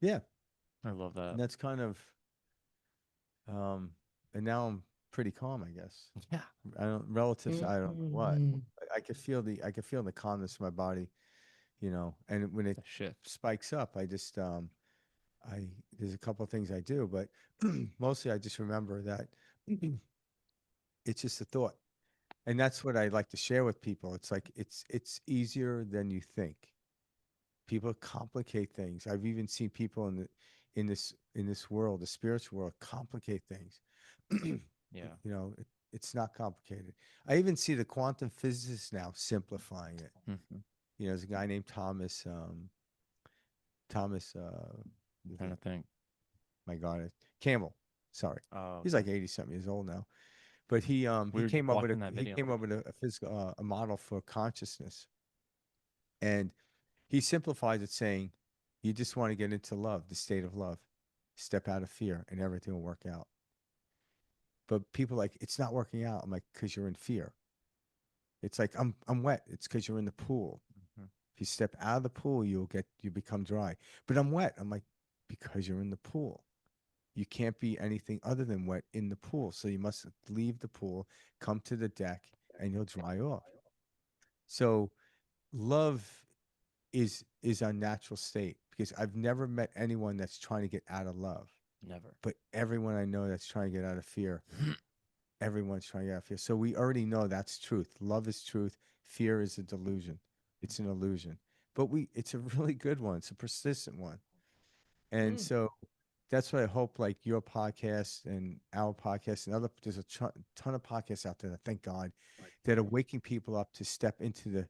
yeah, I love that. and that's kind of um, and now I'm pretty calm, I guess. Yeah, I don't relative to I don't know what. Mm. I can feel the calmness in my body, and when it that shit. spikes up, I just I there's a couple of things I do, but mostly I just remember that it's just a thought. And that's what I like to share with people. It's like it's easier than you think. People complicate things. I've even seen people in this world, the spiritual world, complicate things. Yeah. It's not complicated. I even see the quantum physicists now simplifying it. Mm-hmm. There's a guy named Thomas, I'm trying to think. my God, Campbell. Sorry, Oh, he's okay. like 80 something years old now. But he We were came up with watching that video. a physical a model for consciousness, and he simplifies it saying, you just want to get into love, the state of love, step out of fear, and everything will work out. But people are like, it's not working out. I'm like, because you're in fear. It's like I'm wet. It's because you're in the pool. Mm-hmm. If you step out of the pool, you become dry. But I'm wet. I'm like, because you're in the pool. You can't be anything other than wet in the pool. So you must leave the pool, come to the deck, and you'll dry off. So love is our natural state because I've never met anyone that's trying to get out of love. Never. But everyone I know that's trying to get out of fear, everyone's trying to get out of fear. So we already know that's truth. Love is truth. Fear is a delusion. It's an illusion. But it's a really good one. It's a persistent one. And Mm. so that's what I hope, like your podcast and our podcast and other, there's a ton of podcasts out there, thank God, that are waking people up to step into the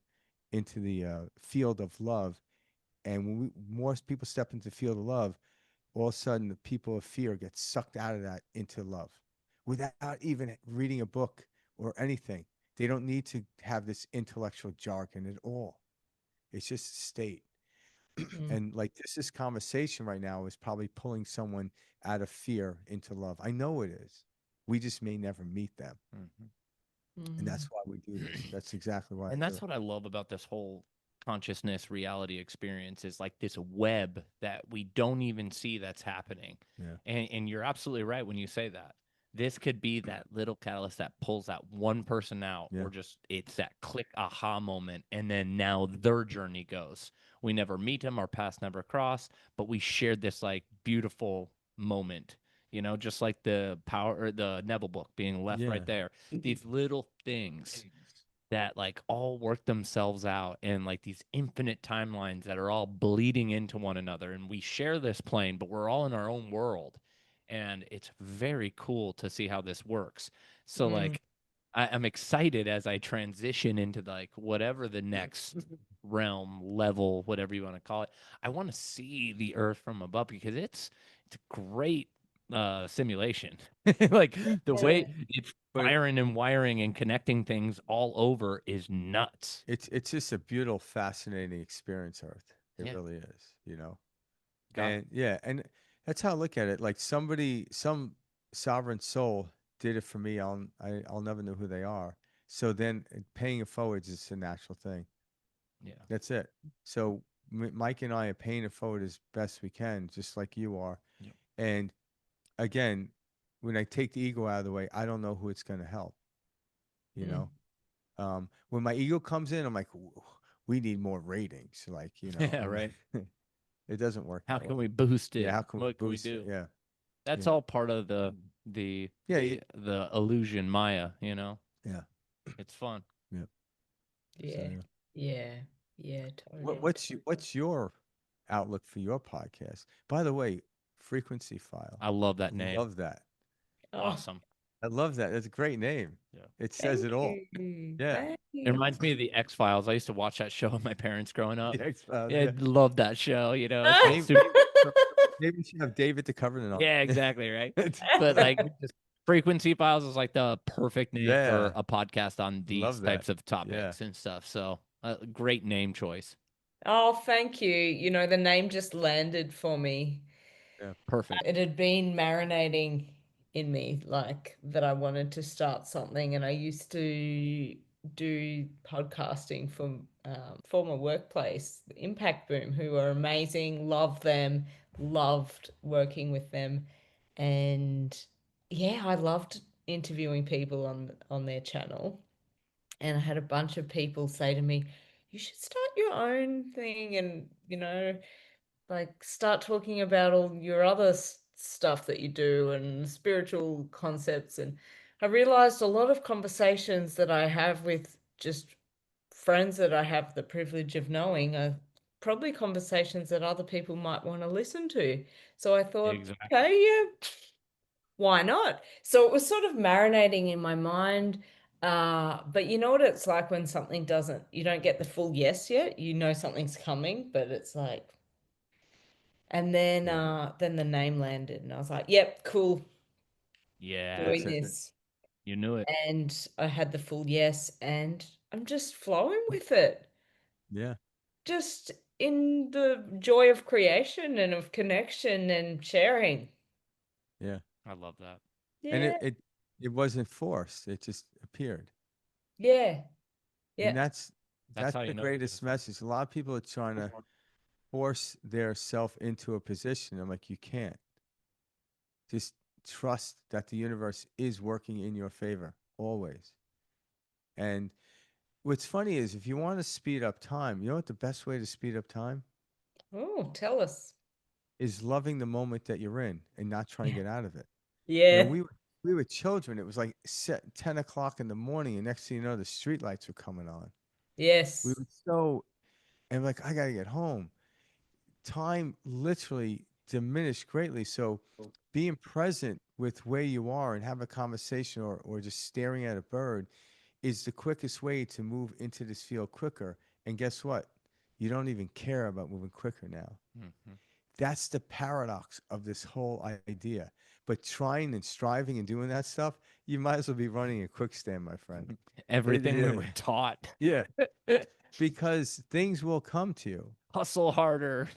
field of love. And when more people step into the field of love, all of a sudden the people of fear get sucked out of that into love without even reading a book or anything. They don't need to have this intellectual jargon at all. It's just a state. Mm. And like this conversation right now is probably pulling someone out of fear into love. I know it is. We just may never meet them. And Mm. that's why we do this. That's exactly why I And do that's it. what I love about this whole consciousness reality experience is like this web that we don't even see that's happening. Yeah. And you're absolutely right when you say that. This could be that little catalyst that pulls that one person out, Yeah. or just it's that click aha moment. And then now their journey goes. We never meet them, our paths never cross, but we shared this like beautiful moment, just like the power or the Neville book being left Yeah. right there. These little things that like all work themselves out in like these infinite timelines that are all bleeding into one another, and we share this plane but we're all in our own world, and it's very cool to see how this works. So Mm. like I'm excited as I transition into like whatever the next realm level, whatever you want to call it. I want to see the earth from above because it's a great simulation. Like the Yeah. way it's But firing and wiring and connecting things all over is nuts. it's just a beautiful, fascinating experience, Earth. It Yeah, really is, you know. got And yeah, and that's how I look at it. Like some sovereign soul did it for me. I'll never know who they are. So then paying it forward is a natural thing. yeah. That's it. So Mike and I are paying it forward as best we can, just like you are. Yep. And again, when I take the ego out of the way, I don't know who it's going to help. You Mm. know, when my ego comes in, I'm like, we need more ratings. Like, Yeah, right. it doesn't work How that way. can we boost Yeah, it? how can we What can we boost it? do? Yeah, That's yeah, all part of the yeah, the illusion Maya. yeah, It's fun. yeah. So Yeah. yeah. Yeah. Yeah. Totally. What's your outlook for your podcast? By the way, frequency file. I love that name. Love that. Oh, Awesome. I love that. That's a great name. Yeah. It says thank it all. you. Yeah. It Thanks. reminds me of the X Files. I used to watch that show with my parents growing up. The X-Files, Yeah, I yeah. love that show. It's like Maybe, super. maybe we should have David the Covenant on. Yeah, exactly, right. But like just Frequency Files is like the perfect name for Yeah. a podcast on these Love that. types of Yeah. topics and stuff. So, great name choice. Oh, thank you. The name just landed for me. Yeah. Perfect. It had been marinating in me, like that I wanted to start something. And I used to do podcasting from former workplace, Impact Boom, who are amazing. Love them, loved working with them. And yeah, I loved interviewing people on their channel. And I had a bunch of people say to me, you should start your own thing and, like start talking about all your other stuff that you do and spiritual concepts. And I realized a lot of conversations that I have with just friends that I have the privilege of knowing are probably conversations that other people might want to listen to. So I thought, Exactly. okay, yeah, why not? So it was sort of marinating in my mind. But you know what it's like when something doesn't, you don't get the full yes yet. You know something's coming, but it's like, and Yeah. then the name landed, and I was like, "Yep, cool, Yeah, doing That's it. this." you knew it. And I had the full yes, and I'm just flowing with it, Yeah. just in the joy of creation and of connection and sharing. Yeah. I love that. And Yeah, it wasn't forced. It just appeared. yeah, And yeah. That's that's how the you know greatest it's message. A lot of people are trying to force their self into a position. I'm like, you can't. Just trust that the universe is working in your favor always. And what's funny is if you want to speed up time, you know what the best way to speed up time Oh, tell us. is loving the moment that you're in and not trying to Yeah, get out of it. When yeah, we were children, it was like 10 o'clock in the morning, and next thing you know, the street lights were coming on. We yes, were so, and like, I got to get home. Time literally, diminished greatly. So being present with where you are and have a conversation or just staring at a bird is the quickest way to move into this field quicker. And guess what? You don't even care about moving quicker now. Mhm. That's the paradox of this whole idea. But trying and striving and doing that stuff, you might as well be running a quick stand, my friend. Everything we Yeah. were taught. Yeah. Because things will come to you. Hustle harder.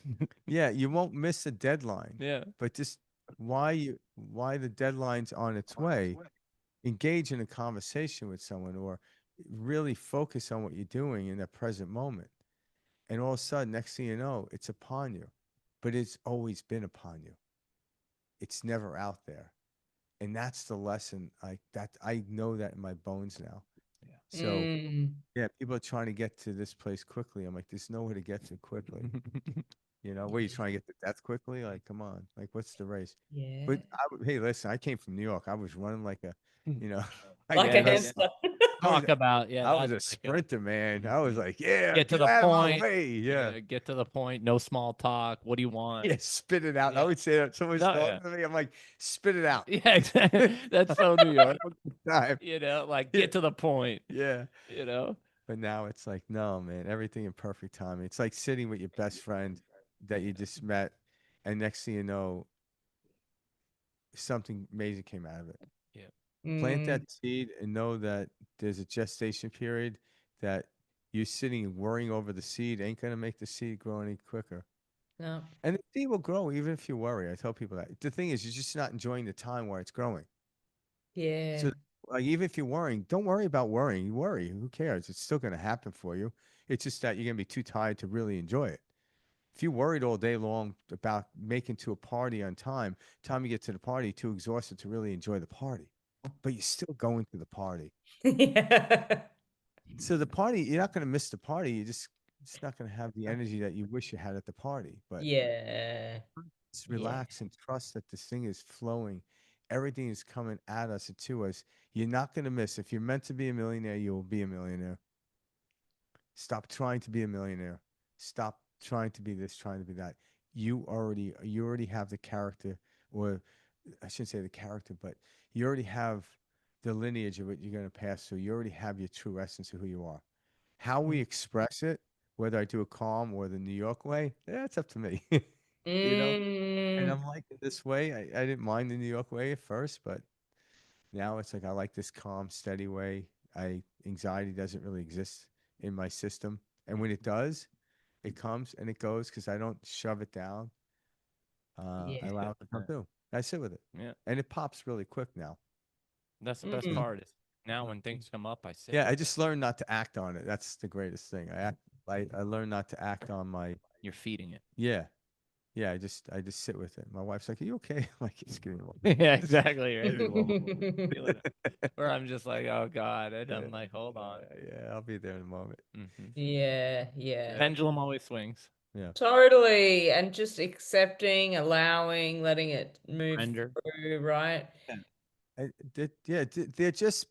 Yeah, you won't miss a deadline. Yeah. But just why the deadline's on its way, engage in a conversation with someone or really focus on what you're doing in the present moment. And all of a sudden, next thing you know, it's upon you. But it's always been upon you. It's never out there. And that's the lesson. I know that in my bones now. So Mm. yeah, people are trying to get to this place quickly. I'm like, there's nowhere to get to quickly. You know, where you trying to get to death quickly? Like, come on. Like, what's the race? Yeah. But hey, listen, I came from New York. I was running like a, you know, I Like Yeah, a I, that's hamster. I was talk about. Yeah, I was that's a like sprinter, man. I was like, yeah, get to get the out of my point. way. Yeah. Yeah, get to the point. No small talk. What do you want? Yeah, spit it out. I Yeah. would say that someone's No, yeah. talking to me. I'm like, spit it out. Yeah, exactly. That's so New York. Time. You know, like Yeah. get to the point. Yeah. You know. But now it's like, no, man, everything in perfect timing. It's like sitting with your best friend that you just met, and next thing you know, something amazing came out of it. Yeah. Plant Mm. that seed and know that there's a gestation period that you sitting and worrying over the seed ain't gonna make the seed grow any quicker. No. And the seed will grow even if you worry. I tell people that. The thing is, you're just not enjoying the time where it's growing. Yeah. So, like, even if you're worrying, don't worry about worrying. You worry. Who cares? It's still going to happen for you. It's just that you're going to be too tired to really enjoy it. If you worried all day long about making to a party on time you get to the party, too exhausted to really enjoy the party. But you're still going to the party. Yeah. So the party, you're not going to miss the party. You just it's not going to have the energy that you wish you had at the party. But Yeah. just Yeah. relax and trust that this thing is flowing. Everything is coming at us and to us. You're not going to miss. If you're meant to be a millionaire, you will be a millionaire. Stop trying to be a millionaire. Stop trying to be this, trying to be that. You already have the character, or I shouldn't say the character, but you already have the lineage of what you're going to pass through. You already have your true essence of who you are. How we express it, whether I do it calm or the New York way, that's up to me. You know? And Mm. I'm like it this way. I didn't mind the New York way at first, but now it's like I like this calm, steady way. Anxiety doesn't really exist in my system. And when it does, it comes and it goes because I don't shove it down. I Yeah. allow it to come through. I sit with it. Yeah. And it pops really quick now. That's the best Mm. part is now when things come up, I sit. Yeah, with I it. just learned not to act on it. That's the greatest thing. I learned not to act on my You're feeding it. yeah. Yeah, I just sit with it. My wife's like, "Are you okay?" I'm like, "Just give me one." Yeah, exactly. Give Right. me one more. Feeling it. Where I'm just like, oh God, and Yeah, I'm like, hold on. yeah, I'll be there in a moment. Hmm. Yeah. Yeah. Pendulum always swings. Yeah. Totally. And just accepting, allowing, letting it move Render. through, right? They're just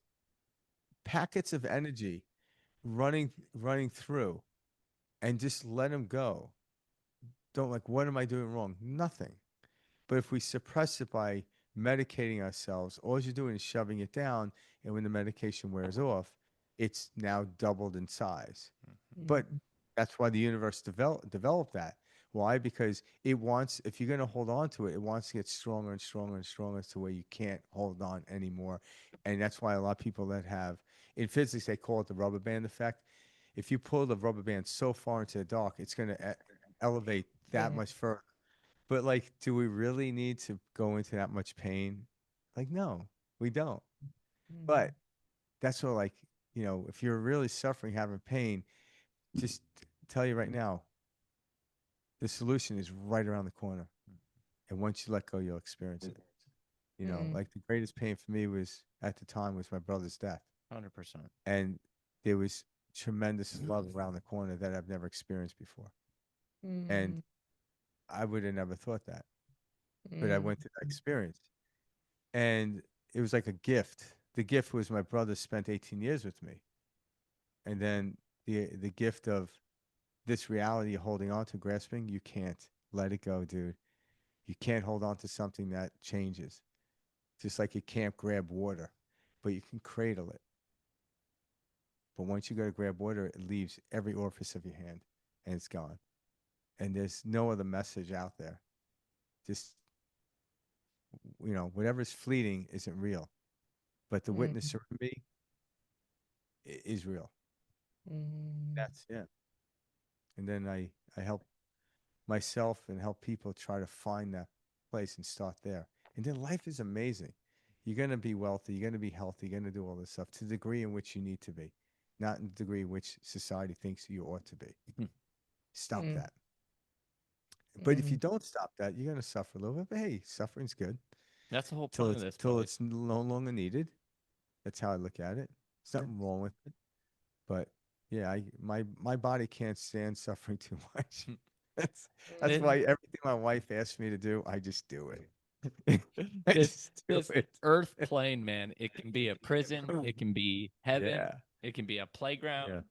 packets of energy running through, and just let them go. Don't like, what am I doing wrong? Nothing. But if we suppress it by medicating ourselves, all you're doing is shoving it down, and when the medication wears off, it's now doubled in size. But Mm. that's why the universe developed that. Why? Because it wants, if you're going to hold on to it, it wants to get stronger and stronger and stronger to where you can't hold on anymore. And that's why a lot of people that have, in physics, they call it the rubber band effect. If you pull the rubber band so far into the dark, it's going to elevate that Yeah. much further. But like, do we really need to go into that much pain? Like, no, we don't. Mm. But that's what, like, if you're really suffering, having pain, just tell you right now, the solution is right around the corner. And once you let go, you'll experience it. Mm. Like the greatest pain for me was at the time was my brother's death. 100%. And there was tremendous love around the corner that I've never experienced before. And Mm. I would have never thought that. But I Mm. went through that experience. And it was like a gift. The gift was my brother spent 18 years with me. And then the gift of this reality you're holding on to, grasping, you can't let it go, dude. You can't hold on to something that changes. Just like you can't grab water, but you can cradle it. But once you go to grab water, it leaves every orifice of your hand and it's gone. And there's no other message out there. Just, whatever's fleeting isn't real. But the Mm, witnesser in me is real. mm, That's yeah. And then I help myself and help people try to find that place and start there. And then life is amazing. You're going to be wealthy. You're going to be healthy. You're going to do all this stuff to the degree in which you need to be, not in the degree in which society thinks you ought to be. Stop mm, that. But if you mm, don't stop that, you're going to suffer a little bit. But hey, suffering's good That's the whole till point of it's this, till buddy. it's no longer needed. That's how I look at it. There's Yeah. nothing wrong with it. But yeah, my body can't stand suffering too much. That's It, why everything my wife asks me to do, I just do it. I this just do this it. earth plane, man, it can be a prison, it can be heaven, Yeah, it can be a playground, yeah,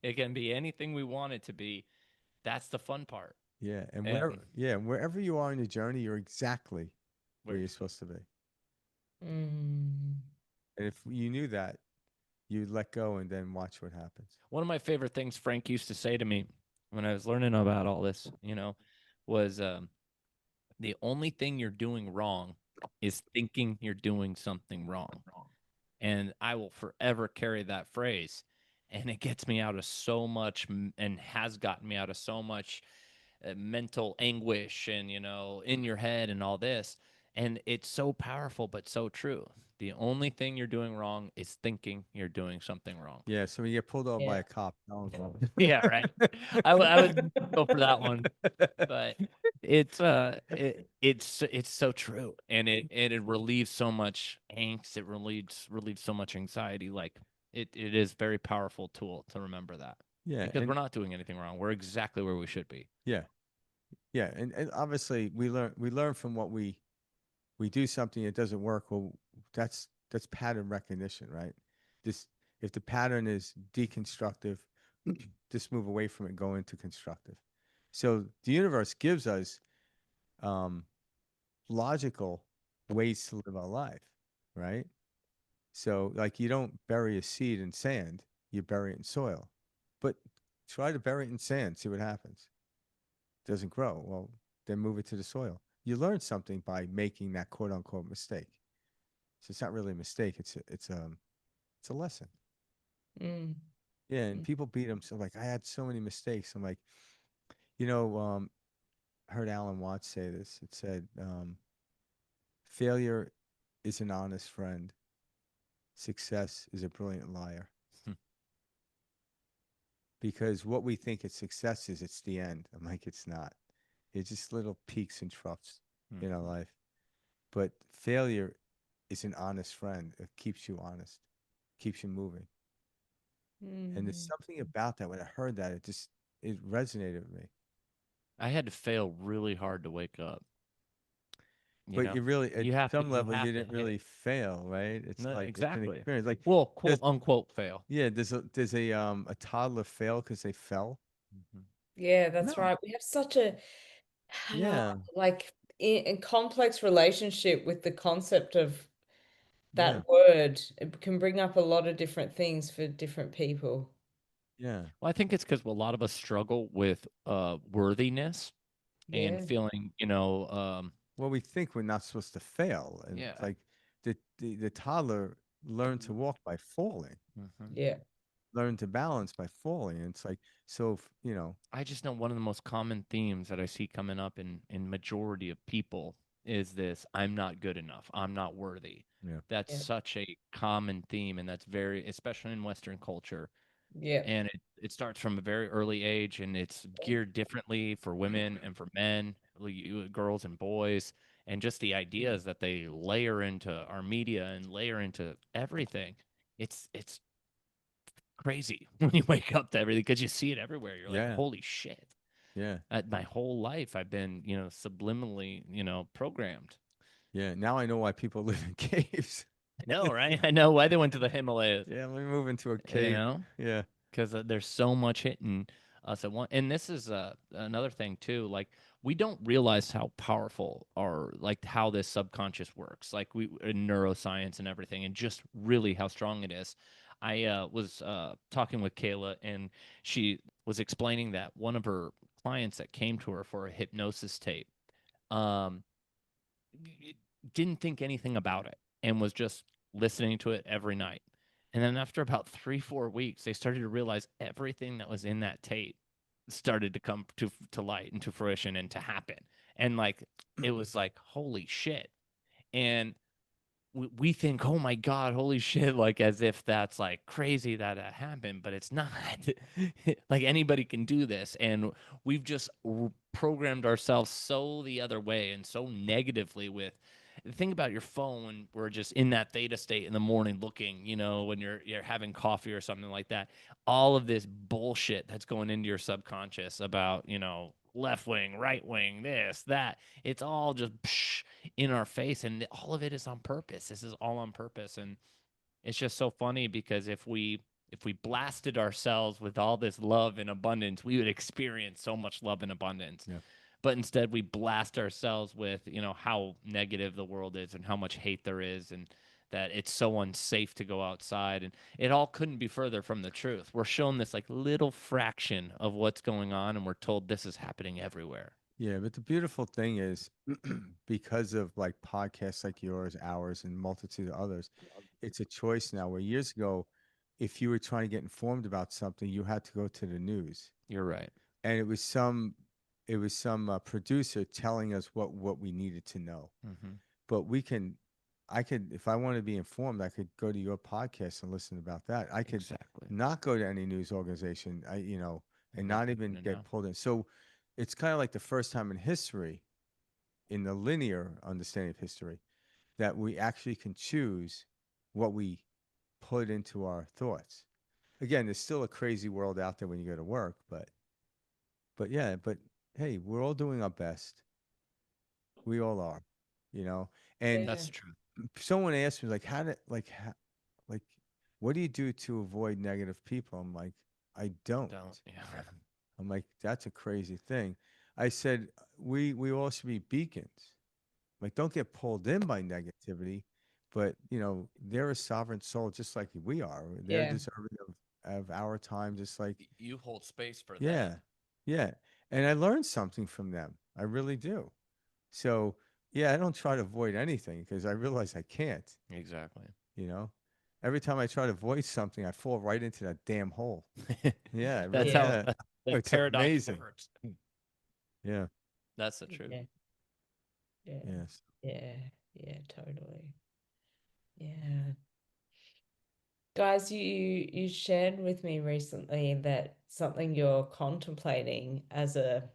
it can be anything we want it to be. That's the fun part. yeah. And And wherever you are in your journey, you're exactly where where you're supposed to be. mm, And if you knew that, you'd let go and then watch what happens. one of my favorite things Frank used to say to me when I was learning about all this, was the only thing you're doing wrong is thinking you're doing something wrong. And I will forever carry that phrase. And it gets me out of so much and has gotten me out of so much mental anguish and, in your head and all this. And it's so powerful, but so true. The only thing you're doing wrong is thinking you're doing something wrong. Yeah. So when you get pulled over by yeah. a cop, no one's Yeah, right. I would go for that one, but it's so true, and it relieves so much angst. It relieves so much anxiety. Like it is very powerful tool to remember that, Yeah, because and we're not doing anything wrong. We're exactly where we should be. yeah, yeah, and obviously we learn from what we do something that doesn't work. Well, that's pattern recognition, right? This if the pattern is deconstructive, just move away from it, go into constructive. So the universe gives us um, logical ways to live our life, right? So like you don't bury a seed in sand, you bury it in soil. But try to bury it in sand, see what happens. Doesn't grow. Well, then move it to the soil. You learn something by making that quote unquote mistake. So it's not really a mistake. It's a lesson. Mm, Yeah, and mm, people beat them. So like I had so many mistakes. I'm like, you know, um, heard Alan Watts say this. It said, failure is an honest friend. Success is a brilliant liar. Because what we think is success is it's the end. I'm like, it's not. It's just little peaks and troughs in our Mhm. life. But failure is an honest friend. It keeps you honest, keeps you moving. And there's mm. something about that. When I heard that, it resonated with me. I had to fail really hard to wake up. You But know, you really, at some you level, have you to didn't hit it. really fail, right? It's No, like it's an exactly. experience. Like Well, quote there's unquote fail. yeah, there's a toddler fail because they fell. Mhm. Yeah, that's No. right. We have such a Yeah. like in complex relationship with the concept of Yeah. that word. It can bring up a lot of different things for different people. Yeah. Well, I think it's because a lot of us struggle with worthiness and Yeah. feeling, Well, we think we're not supposed to fail, and it's yeah. like the toddler learned to walk by falling, Mhm. Yeah. learned to balance by falling. And it's like so, I just know one of the most common themes that I see coming up in majority of people is this: I'm not good enough. I'm not worthy. yeah, That's Yeah. such a common theme, and that's very, especially in Western culture. Yeah. And it starts from a very early age, and it's geared differently for women and for men, girls and boys, and just the ideas that they layer into our media and layer into everything. It's crazy when you wake up to everything because you see it everywhere. You're like, yeah, holy shit. yeah, My whole life I've been, subliminally, programmed. yeah. Now I know why people live in caves. I know, right? I know why they went to the Himalayas, Yeah, let me move into a you cave. know, Yeah, because there's so much hitting us at one. And this is another thing too. Like we don't realize how powerful our like how this subconscious works, like we in neuroscience and everything, and just really how strong it is. I was talking with Kayla, and she was explaining that one of her clients that came to her for a hypnosis tape um, didn't think anything about it and was just listening to it every night. And then after about 3, 4 weeks, they started to realize everything that was in that tape started to come to light and to fruition and to happen. And like it was like, holy shit. And we think, oh my God, holy shit, like as if that's like crazy that that happened, but it's not. Like anybody can do this. And we've just programmed ourselves so the other way and so negatively with. Think about your phone when we're just in that theta state in the morning looking, when you're having coffee or something like that. All of this bullshit that's going into your subconscious about, left wing, right wing, this, that. It's all just in our face, and all of it is on purpose. This is all on purpose, and it's just so funny because if we blasted ourselves with all this love and abundance, we would experience so much love and abundance. Yeah. But instead we blast ourselves with how negative the world is and how much hate there is, and that it's so unsafe to go outside, and it all couldn't be further from the truth. We're shown this like little fraction of what's going on, and we're told this is happening everywhere. Yeah, but the beautiful thing is because of like podcasts like yours, ours, and multitude of others, it's a choice now. Where years ago, if you were trying to get informed about something, you had to go to the news, You're right. and it was some producer telling us what we needed to know. Mm-hmm. But I could, if I want to be informed, I could go to your podcast and listen about that. I could Exactly. not go to any news organization, and And not never even gonna get know. pulled in. So it's kind of like the first time in history, in the linear understanding of history, that we actually can choose what we put into our thoughts. Again, there's still a crazy world out there when you go to work, but yeah, but hey, we're all doing our best. We all are, you know. And Yeah. That's true. someone asked me like what do you do to avoid negative people? I'm like, I don't. Don't. Yeah. I'm like, that's a crazy thing. I said, we all should be beacons. Like, don't get pulled in by negativity, but they're a sovereign soul just like we are. They're Yeah. deserving of our time, just like You hold space for them. yeah, yeah. And I learned something from them. I really do. So yeah, I don't try to avoid anything because I realize I can't. Exactly. You know, every time I try to avoid something, I fall right into that damn hole. Yeah, That's really. how Yeah. Yeah, the it's paradox amazing. works. Yeah. That's the truth. Yeah. Yeah. Yes. Yeah. Yeah. Totally. Yeah. Guys, you shared with me recently that something you're contemplating as a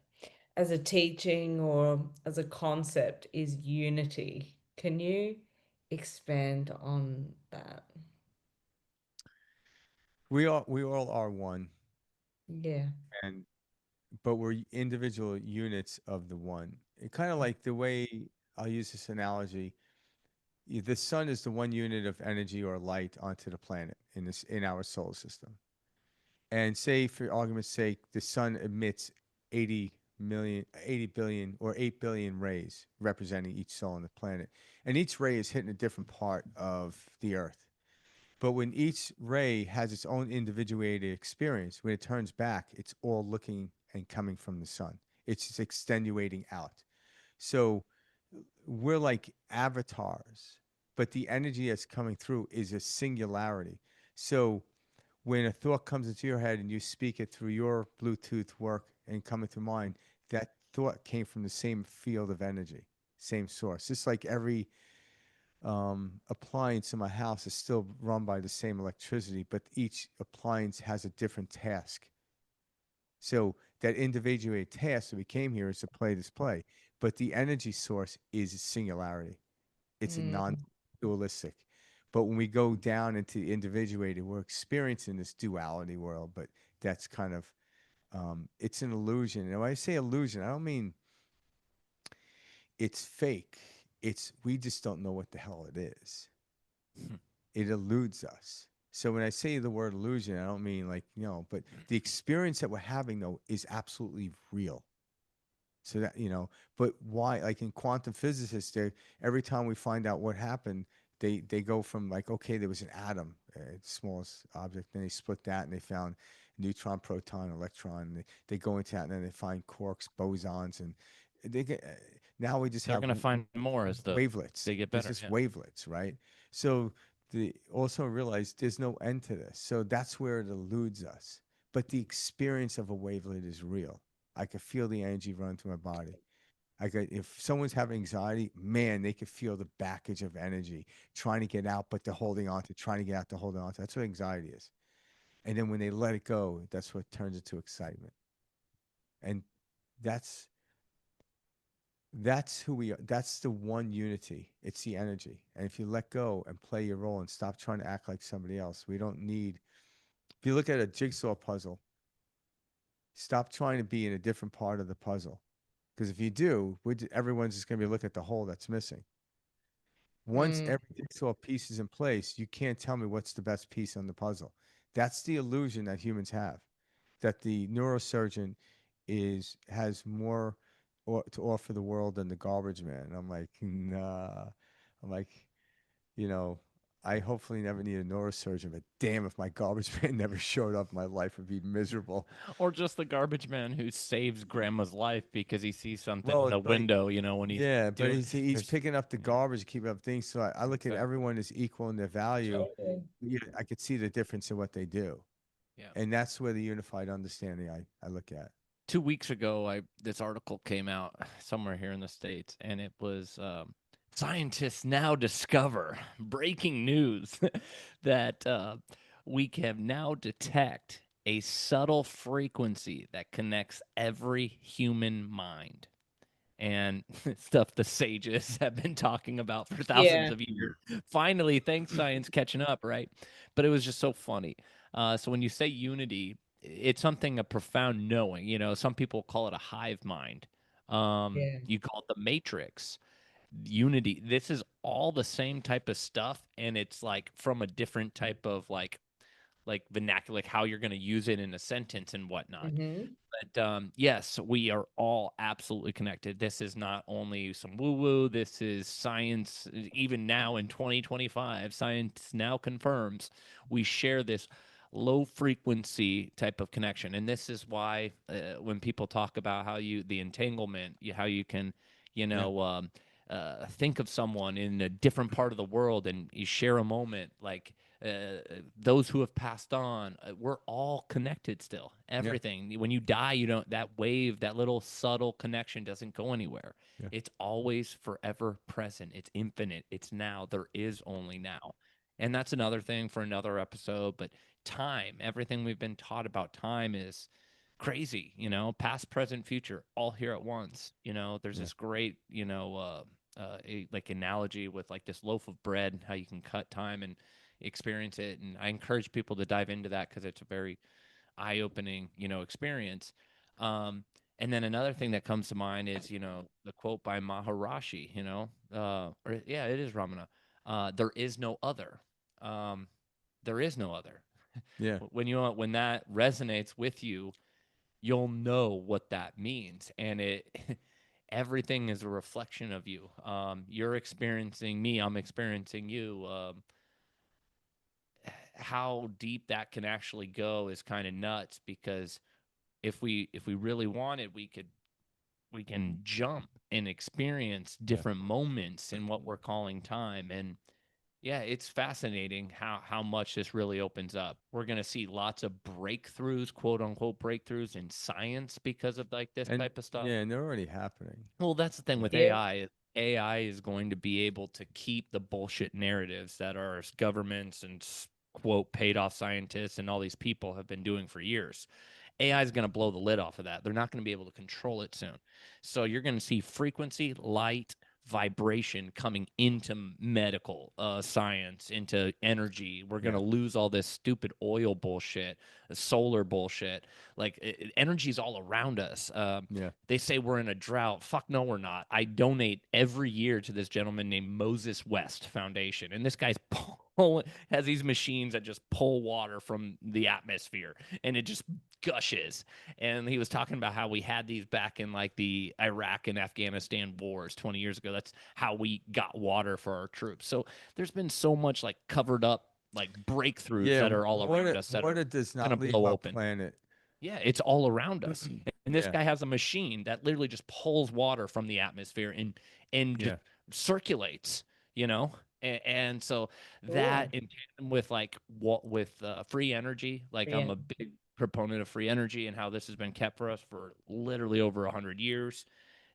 teaching or as a concept is unity. Can you expand on that? We all are one, Yeah. and but we're individual units of the one. It kind of like the way I'll use this analogy. The sun is the one unit of energy or light onto the planet in our solar system. And say, for argument's sake, the sun emits 80 billion or 8 billion rays representing each soul on the planet. And each ray is hitting a different part of the earth. But when each ray has its own individuated experience, when it turns back, it's all looking and coming from the sun. It's just extenuating out. So we're like avatars, but the energy that's coming through is a singularity. So when a thought comes into your head and you speak it through your Bluetooth work and coming through mine, that thought came from the same field of energy, same source. Just like every appliance in my house is still run by the same electricity, but each appliance has a different task. So that individuated task that we came here is to play this play, but the energy source is a singularity. It's a Mm, non-dualistic. But when we go down into individuated, we're experiencing this duality world. But that's kind of it's an illusion. And when I say illusion, I don't mean it's fake. It's we just don't know what the hell it is. It eludes us. So when I say the word illusion, I don't mean like, but the experience that we're having though is absolutely real. So that, but why? Like in quantum physicists, they every time we find out what happened, they go from like, okay, there was an atom, smallest object, then they split that and they found neutron, proton, electron. And they go into that and then they find quarks, bosons, and they get now we just They're have gonna find more as wavelets. they get There's better. just Yeah. wavelets, right? So the also realize there's no end to this. So that's where it eludes us. But the experience of a wavelet is real. I could feel the energy run through my body. If someone's having anxiety, man, they could feel the package of energy trying to get out, but they're holding on to, trying to get out, they're holding on to. That's what anxiety is. And then when they let it go, that's what turns into excitement. And that's that's who we are. That's the one unity. It's the energy. And if you let go and play your role and stop trying to act like somebody else, we don't need. If you look at a jigsaw puzzle, stop trying to be in a different part of the puzzle. Because if you do, everyone's just going to be looking at the hole that's missing. Once Mm, every jigsaw piece is in place, you can't tell me what's the best piece on the puzzle. That's the illusion that humans have, that the neurosurgeon has more to offer the world than the garbage man. And I'm like, nah. I'm like, you know, I hopefully never need a neurosurgeon, but damn, if my garbage man never showed up, my life would be miserable. Or just the garbage man who saves grandma's life because he sees something in Well, the it's like, window, when he's yeah, but doing he's there's picking up the yeah, garbage, keeping up things. So I look at exactly. everyone as equal in their value. totally. Yeah, I could see the difference in what they do, Yeah. and that's where the unified understanding I look at. 2 weeks ago, I this article came out somewhere here in the States, and it was scientists now discover breaking news that we can now detect a subtle frequency that connects every human mind and stuff the sages have been talking about for thousands Yeah. of years. Finally, thanks science catching up, right? But it was just so funny. So when you say unity, it's something a profound knowing. Some people call it a hive mind. Yeah. You call it the matrix. Unity. This is all the same type of stuff, and it's like from a different type of like vernacular, like how you're going to use it in a sentence and whatnot. Mm-hmm. But yes, we are all absolutely connected. This is not only some woo woo, this is science. Even now in 2025, science now confirms we share this low frequency type of connection. And this is why when people talk about the entanglement, how you can, you Yeah, know, think of someone in a different part of the world and you share a moment like those who have passed on, we're all connected still. yeah, Everything. When you die, you don't, that wave, that little subtle connection doesn't go anywhere. yeah, It's always forever present. It's infinite. It's now. There is only now. And that's another thing for another episode. But time, everything we've been taught about time is crazy, past, present, future, all here at once. There's yeah, this great, like analogy with like this loaf of bread, how you can cut time and experience it. And I encourage people to dive into that because it's a very eye-opening, experience. Um, and then another thing that comes to mind is, the quote by Maharashi, or yeah, it is Ramana. There is no other. Um, there is no other. yeah, When that resonates with you, you'll know what that means, and it. Everything is a reflection of you. You're experiencing me. I'm experiencing you. How deep that can actually go is kind of nuts because if we really wanted, we can jump and experience yeah, different moments in what we're calling time. And yeah, it's fascinating how much this really opens up. We're going to see lots of breakthroughs, quote unquote breakthroughs in science because of like this and type of stuff. yeah, and they're already happening. Well, that's the thing with Yeah. AI. AI is going to be able to keep the bullshit narratives that our governments and quote paid off scientists and all these people have been doing for years. AI is going to blow the lid off of that. They're not going to be able to control it soon. So you're going to see frequency, light, vibration coming into medical science, into energy. We're going Yeah, to lose all this stupid oil bullshit, solar bullshit. Like energy is all around us. yeah, They say we're in a drought. Fuck no, we're not. I donate every year to this gentleman named Moses West Foundation, and this guy's has these machines that just pull water from the atmosphere, and it just gushes. And he was talking about how we had these back in like the Iraq and Afghanistan wars 20 years ago. That's how we got water for our troops. So there's been so much like covered up like breakthroughs Yeah, that are all around us that are water does going not to leave blow our open. planet. Yeah, it's all around us. And this Yeah, guy has a machine that literally just pulls water from the atmosphere and just yeah, circulates, you know? And so that Cool. in tandem with like what with free energy, like I'm Yeah. a big proponent of free energy and how this has been kept for us for literally over 100 years.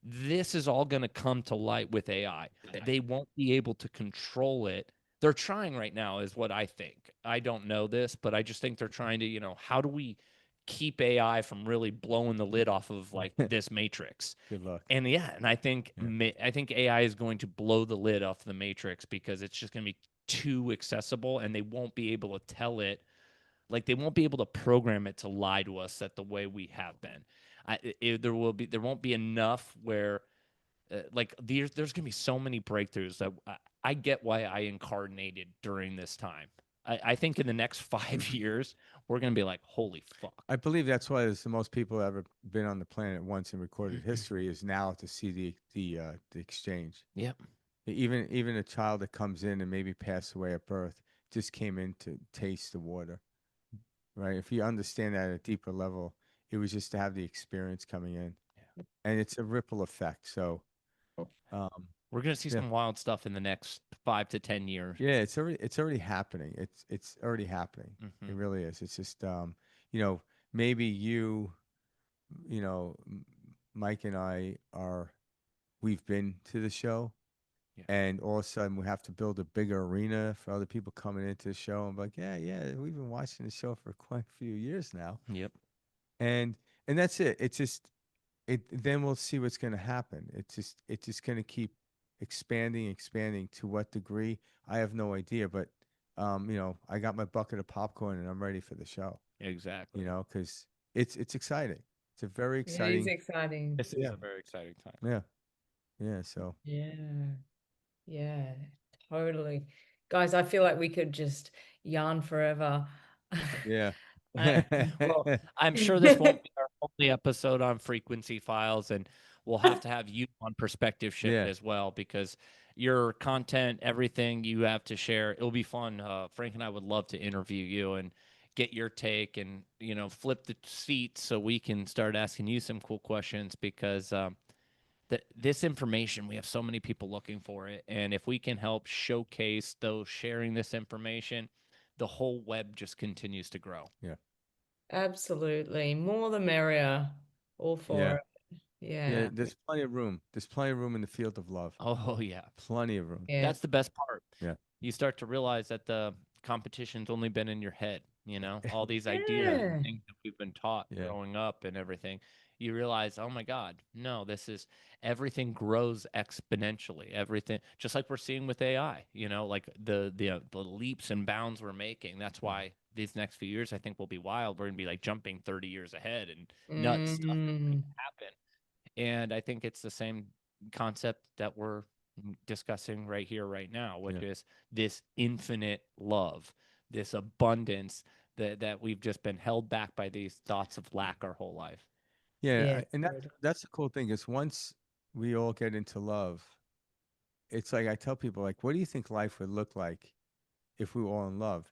This is all going to come to light with AI. They won't be able to control it. They're trying right now, is what I think. I don't know this, but I just think they're trying to, how do we keep AI from really blowing the lid off of like this matrix? good luck. And yeah, and Yeah. I think AI is going to blow the lid off the matrix because it's just going to be too accessible, and they won't be able to tell it, like they won't be able to program it to lie to us that the way we have been. There won't be enough where like there's gonna be so many breakthroughs that I get why I incarnated during this time. I think in the next 5 years we're gonna be like, holy fuck. I believe that's why there's the most people ever been on the planet once in recorded history is now to see the exchange. Yep. Even a child that comes in and maybe passed away at birth just came in to taste the water, right? If you understand that at a deeper level, it was just to have the experience coming in, and it's a ripple effect. So, um, We're gonna see yeah, some wild stuff in the next 5 to 10 years. yeah, it's already happening. It's already happening. It Hmm. really is. It's just you know, maybe Mike and I we've been to the show, Yeah. and all of a sudden we have to build a bigger arena for other people coming into the show. I'm like, yeah, we've been watching the show for quite a few years now, Yep. and that's it. It's just it. Then we'll see what's going to happen. It's just going to keep expanding. To what degree, I have no idea. But I got my bucket of popcorn and I'm ready for the show. Exactly. Because it's exciting. It's a very It is exciting. exciting. This is Yeah, a very exciting time. yeah, yeah. So Yeah. Yeah. Totally. Guys, I feel like we could just yarn forever. yeah. I- Well, I'm sure this won't be our only episode on frequency files, and we'll have to have you on perspective shift Yeah. as well because your content, everything you have to share, it'll be fun. Frank and I would love to interview you and get your take and flip the seats so we can start asking you some cool questions because this information, we have so many people looking for it, and if we can help showcase those sharing this information, the whole web just continues to grow. Yeah. Absolutely. More the merrier. All Yeah. for it. Yeah. Yeah. There's plenty of room. There's plenty of room in the field of love. Oh yeah. Plenty of room. Yeah. That's the best part. Yeah. You start to realize that the competition's only been in your head, all these ideas and Yeah. things that we've been taught Yeah. growing up and everything. You realize, oh my God, no, this is everything grows exponentially. Everything, just like we're seeing with AI, like the leaps and bounds we're making. That's why these next few years I think will be wild. We're gonna be like jumping 30 years ahead and nuts stuff is going Mm, to happen. And I think it's the same concept that we're discussing right here, right now, which Yeah. is this infinite love, this abundance that we've just been held back by these thoughts of lack our whole life. Yeah. yeah. And that's the cool thing is once we all get into love, it's like I tell people, like, what do you think life would look like if we were all in love?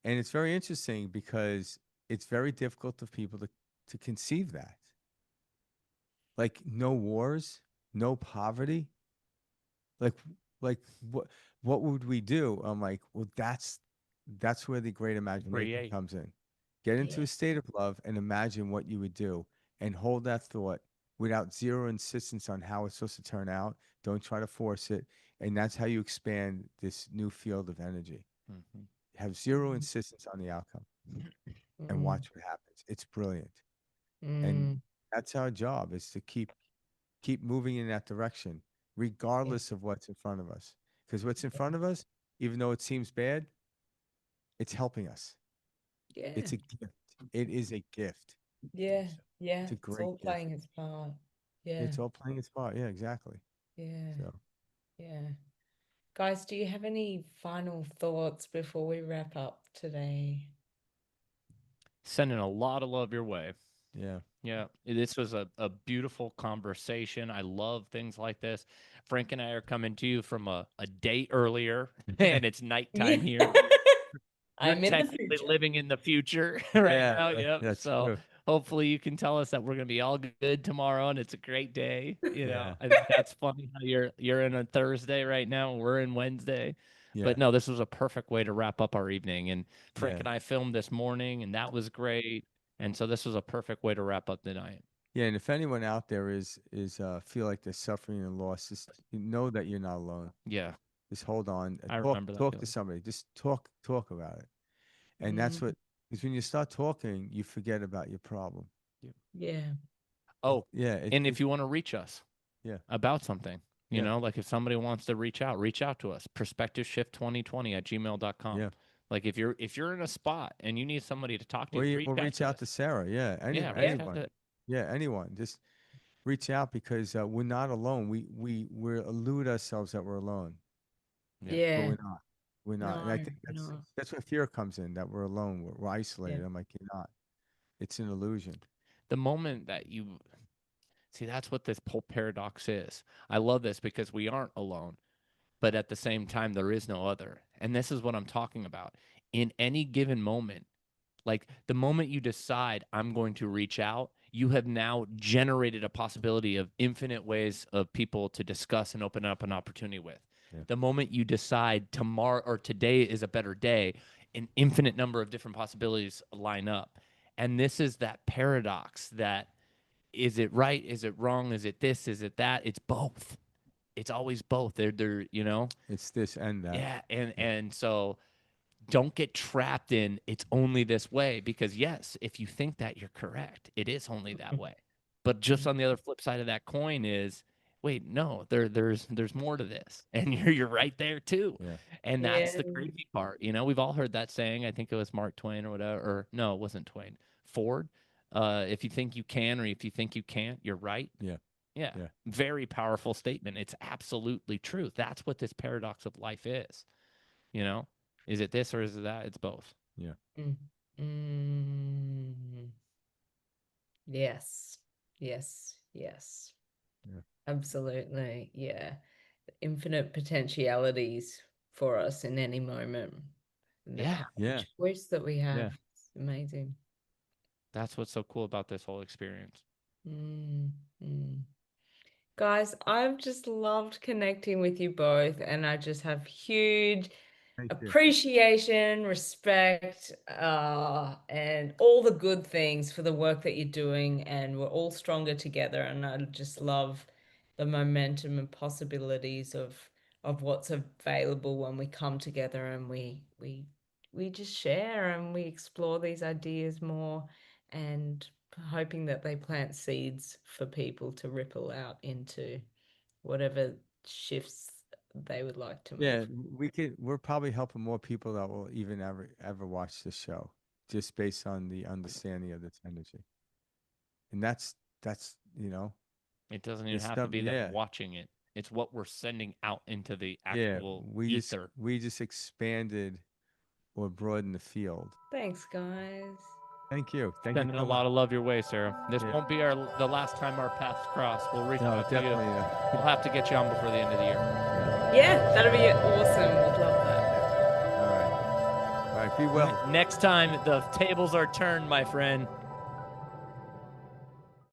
And it's very interesting because it's very difficult for people to conceive that. Like no wars, no poverty. Like like what would we do? I'm like, well, that's where the great imagination Create. comes in. Get into Yeah. a state of love and imagine what you would do and hold that thought without zero insistence on how it's supposed to turn out. Don't try to force it. And that's how you expand this new field of energy. Hmm. Have zero insistence on the outcome and Mm, watch what happens. It's brilliant. And mm, that's our job is to keep moving in that direction, yeah. regardless of what's in front of us. Because what's in front of us, even though it seems bad, it's helping us. Yeah. It's a gift. It is a gift. Yeah. Yeah. It's a It's great all gift. playing its part. Yeah. It's all playing its part. Yeah, exactly. Yeah. So Yeah. Guys, do you have any final thoughts before we wrap up today? Sending a lot of love your way. Yeah. Yeah, this was a beautiful conversation. I love things like this. Frank and I are coming to you from a day earlier, and it's nighttime here. Yeah. You're I'm in the technically future. living in the future right Yeah, now. Yep. that's So true. hopefully you can tell us that we're gonna be all good tomorrow, and it's a great day. Yeah. I think that's funny how you're in a Thursday right now. And we're in Wednesday. Yeah. But no, this was a perfect way to wrap up our evening. And Frank Yeah. and I filmed this morning, and that was great. And so this was a perfect way to wrap up the night. Yeah, and if anyone out there is feel like they're suffering and loss, just know that you're not alone. Yeah, Just hold on. I Talk remember that talk to feeling. somebody. Just talk about it. And that's Mm, what, because when you start talking, you forget about your problem. yeah. Oh, Yeah, and if you want to reach us yeah. about something, Yeah. like if somebody wants to reach out to us, perspectiveshift2020 at gmail.com. Yeah. Like if you're in a spot and you need somebody to talk to, Or reach out reach to out us. to Sarah. Yeah. Yeah, reach out Anyone. to Yeah, anyone. Just reach out, because we're not alone. We elude ourselves that we're alone, yeah. but Yeah. we're not. We're not. And I No, think no. that's where fear comes in, that we're alone. We're Yeah. isolated. I'm like, you're not. It's an illusion. The moment that you see, that's what this whole paradox is. I love this because we aren't alone, but at the same time, there is no other. And this is what I'm talking about. In any given moment, like the moment you decide I'm going to reach out, you have now generated a possibility of infinite ways of people to discuss and open up an opportunity with. Yeah. The moment you decide tomorrow or today is a better day, an infinite number of different possibilities line up. And this is that paradox that is it right? Is it wrong? Is it this? Is it that? It's both. It's always both. They're. It's this and that. Yeah. And Yeah. and so don't get trapped in it's only this way, because yes, if you think that, you're correct, it is only that way. But just on the other flip side of that coin is, wait, no, there's more to this, and you're right there too. Yeah. And that's Yeah. the crazy part. We've all heard that saying. I think it was Mark Twain or whatever, or no, it wasn't Twain, Ford. If you think you can, or if you think you can't, you're right. Yeah. Yeah. Yeah. Very powerful statement. It's absolutely true. That's what this paradox of life is. you know is it this or is it that? It's both. Yeah. Mm. Mm. Yes. Yes. Yes. Yeah. Absolutely. Yeah. Infinite potentialities for us in any moment. Yeah. Yeah. Choice that we have. Yeah. It's amazing. That's what's so cool about this whole experience. Mm. Mm. Guys, I've just loved connecting with you both, and I just have huge Thank you. appreciation, respect, and all the good things for the work that you're doing. And we're all stronger together. And I just love the momentum and possibilities of what's available when we come together and we just share and we explore these ideas more, and hoping that they plant seeds for people to ripple out into whatever shifts they would like to Yeah, move. we're probably helping more people that will even ever watch the show, just based on the understanding of this energy. And that's It doesn't even it's have to stuff. be them Yeah. watching it. It's what we're sending out into the Yeah. actual We just ether. we just expanded or broadened the field. Thanks, guys. Thank you. Thank you Sending a so lot much. of love your way, Sarah. This Yeah. won't be the last time our paths cross. We'll reach No, out to you. definitely. We'll have to get you on before the end of the year. Yeah, that'll be awesome. We'd love that. All right. All right. Be well. Next time, the tables are turned, my friend.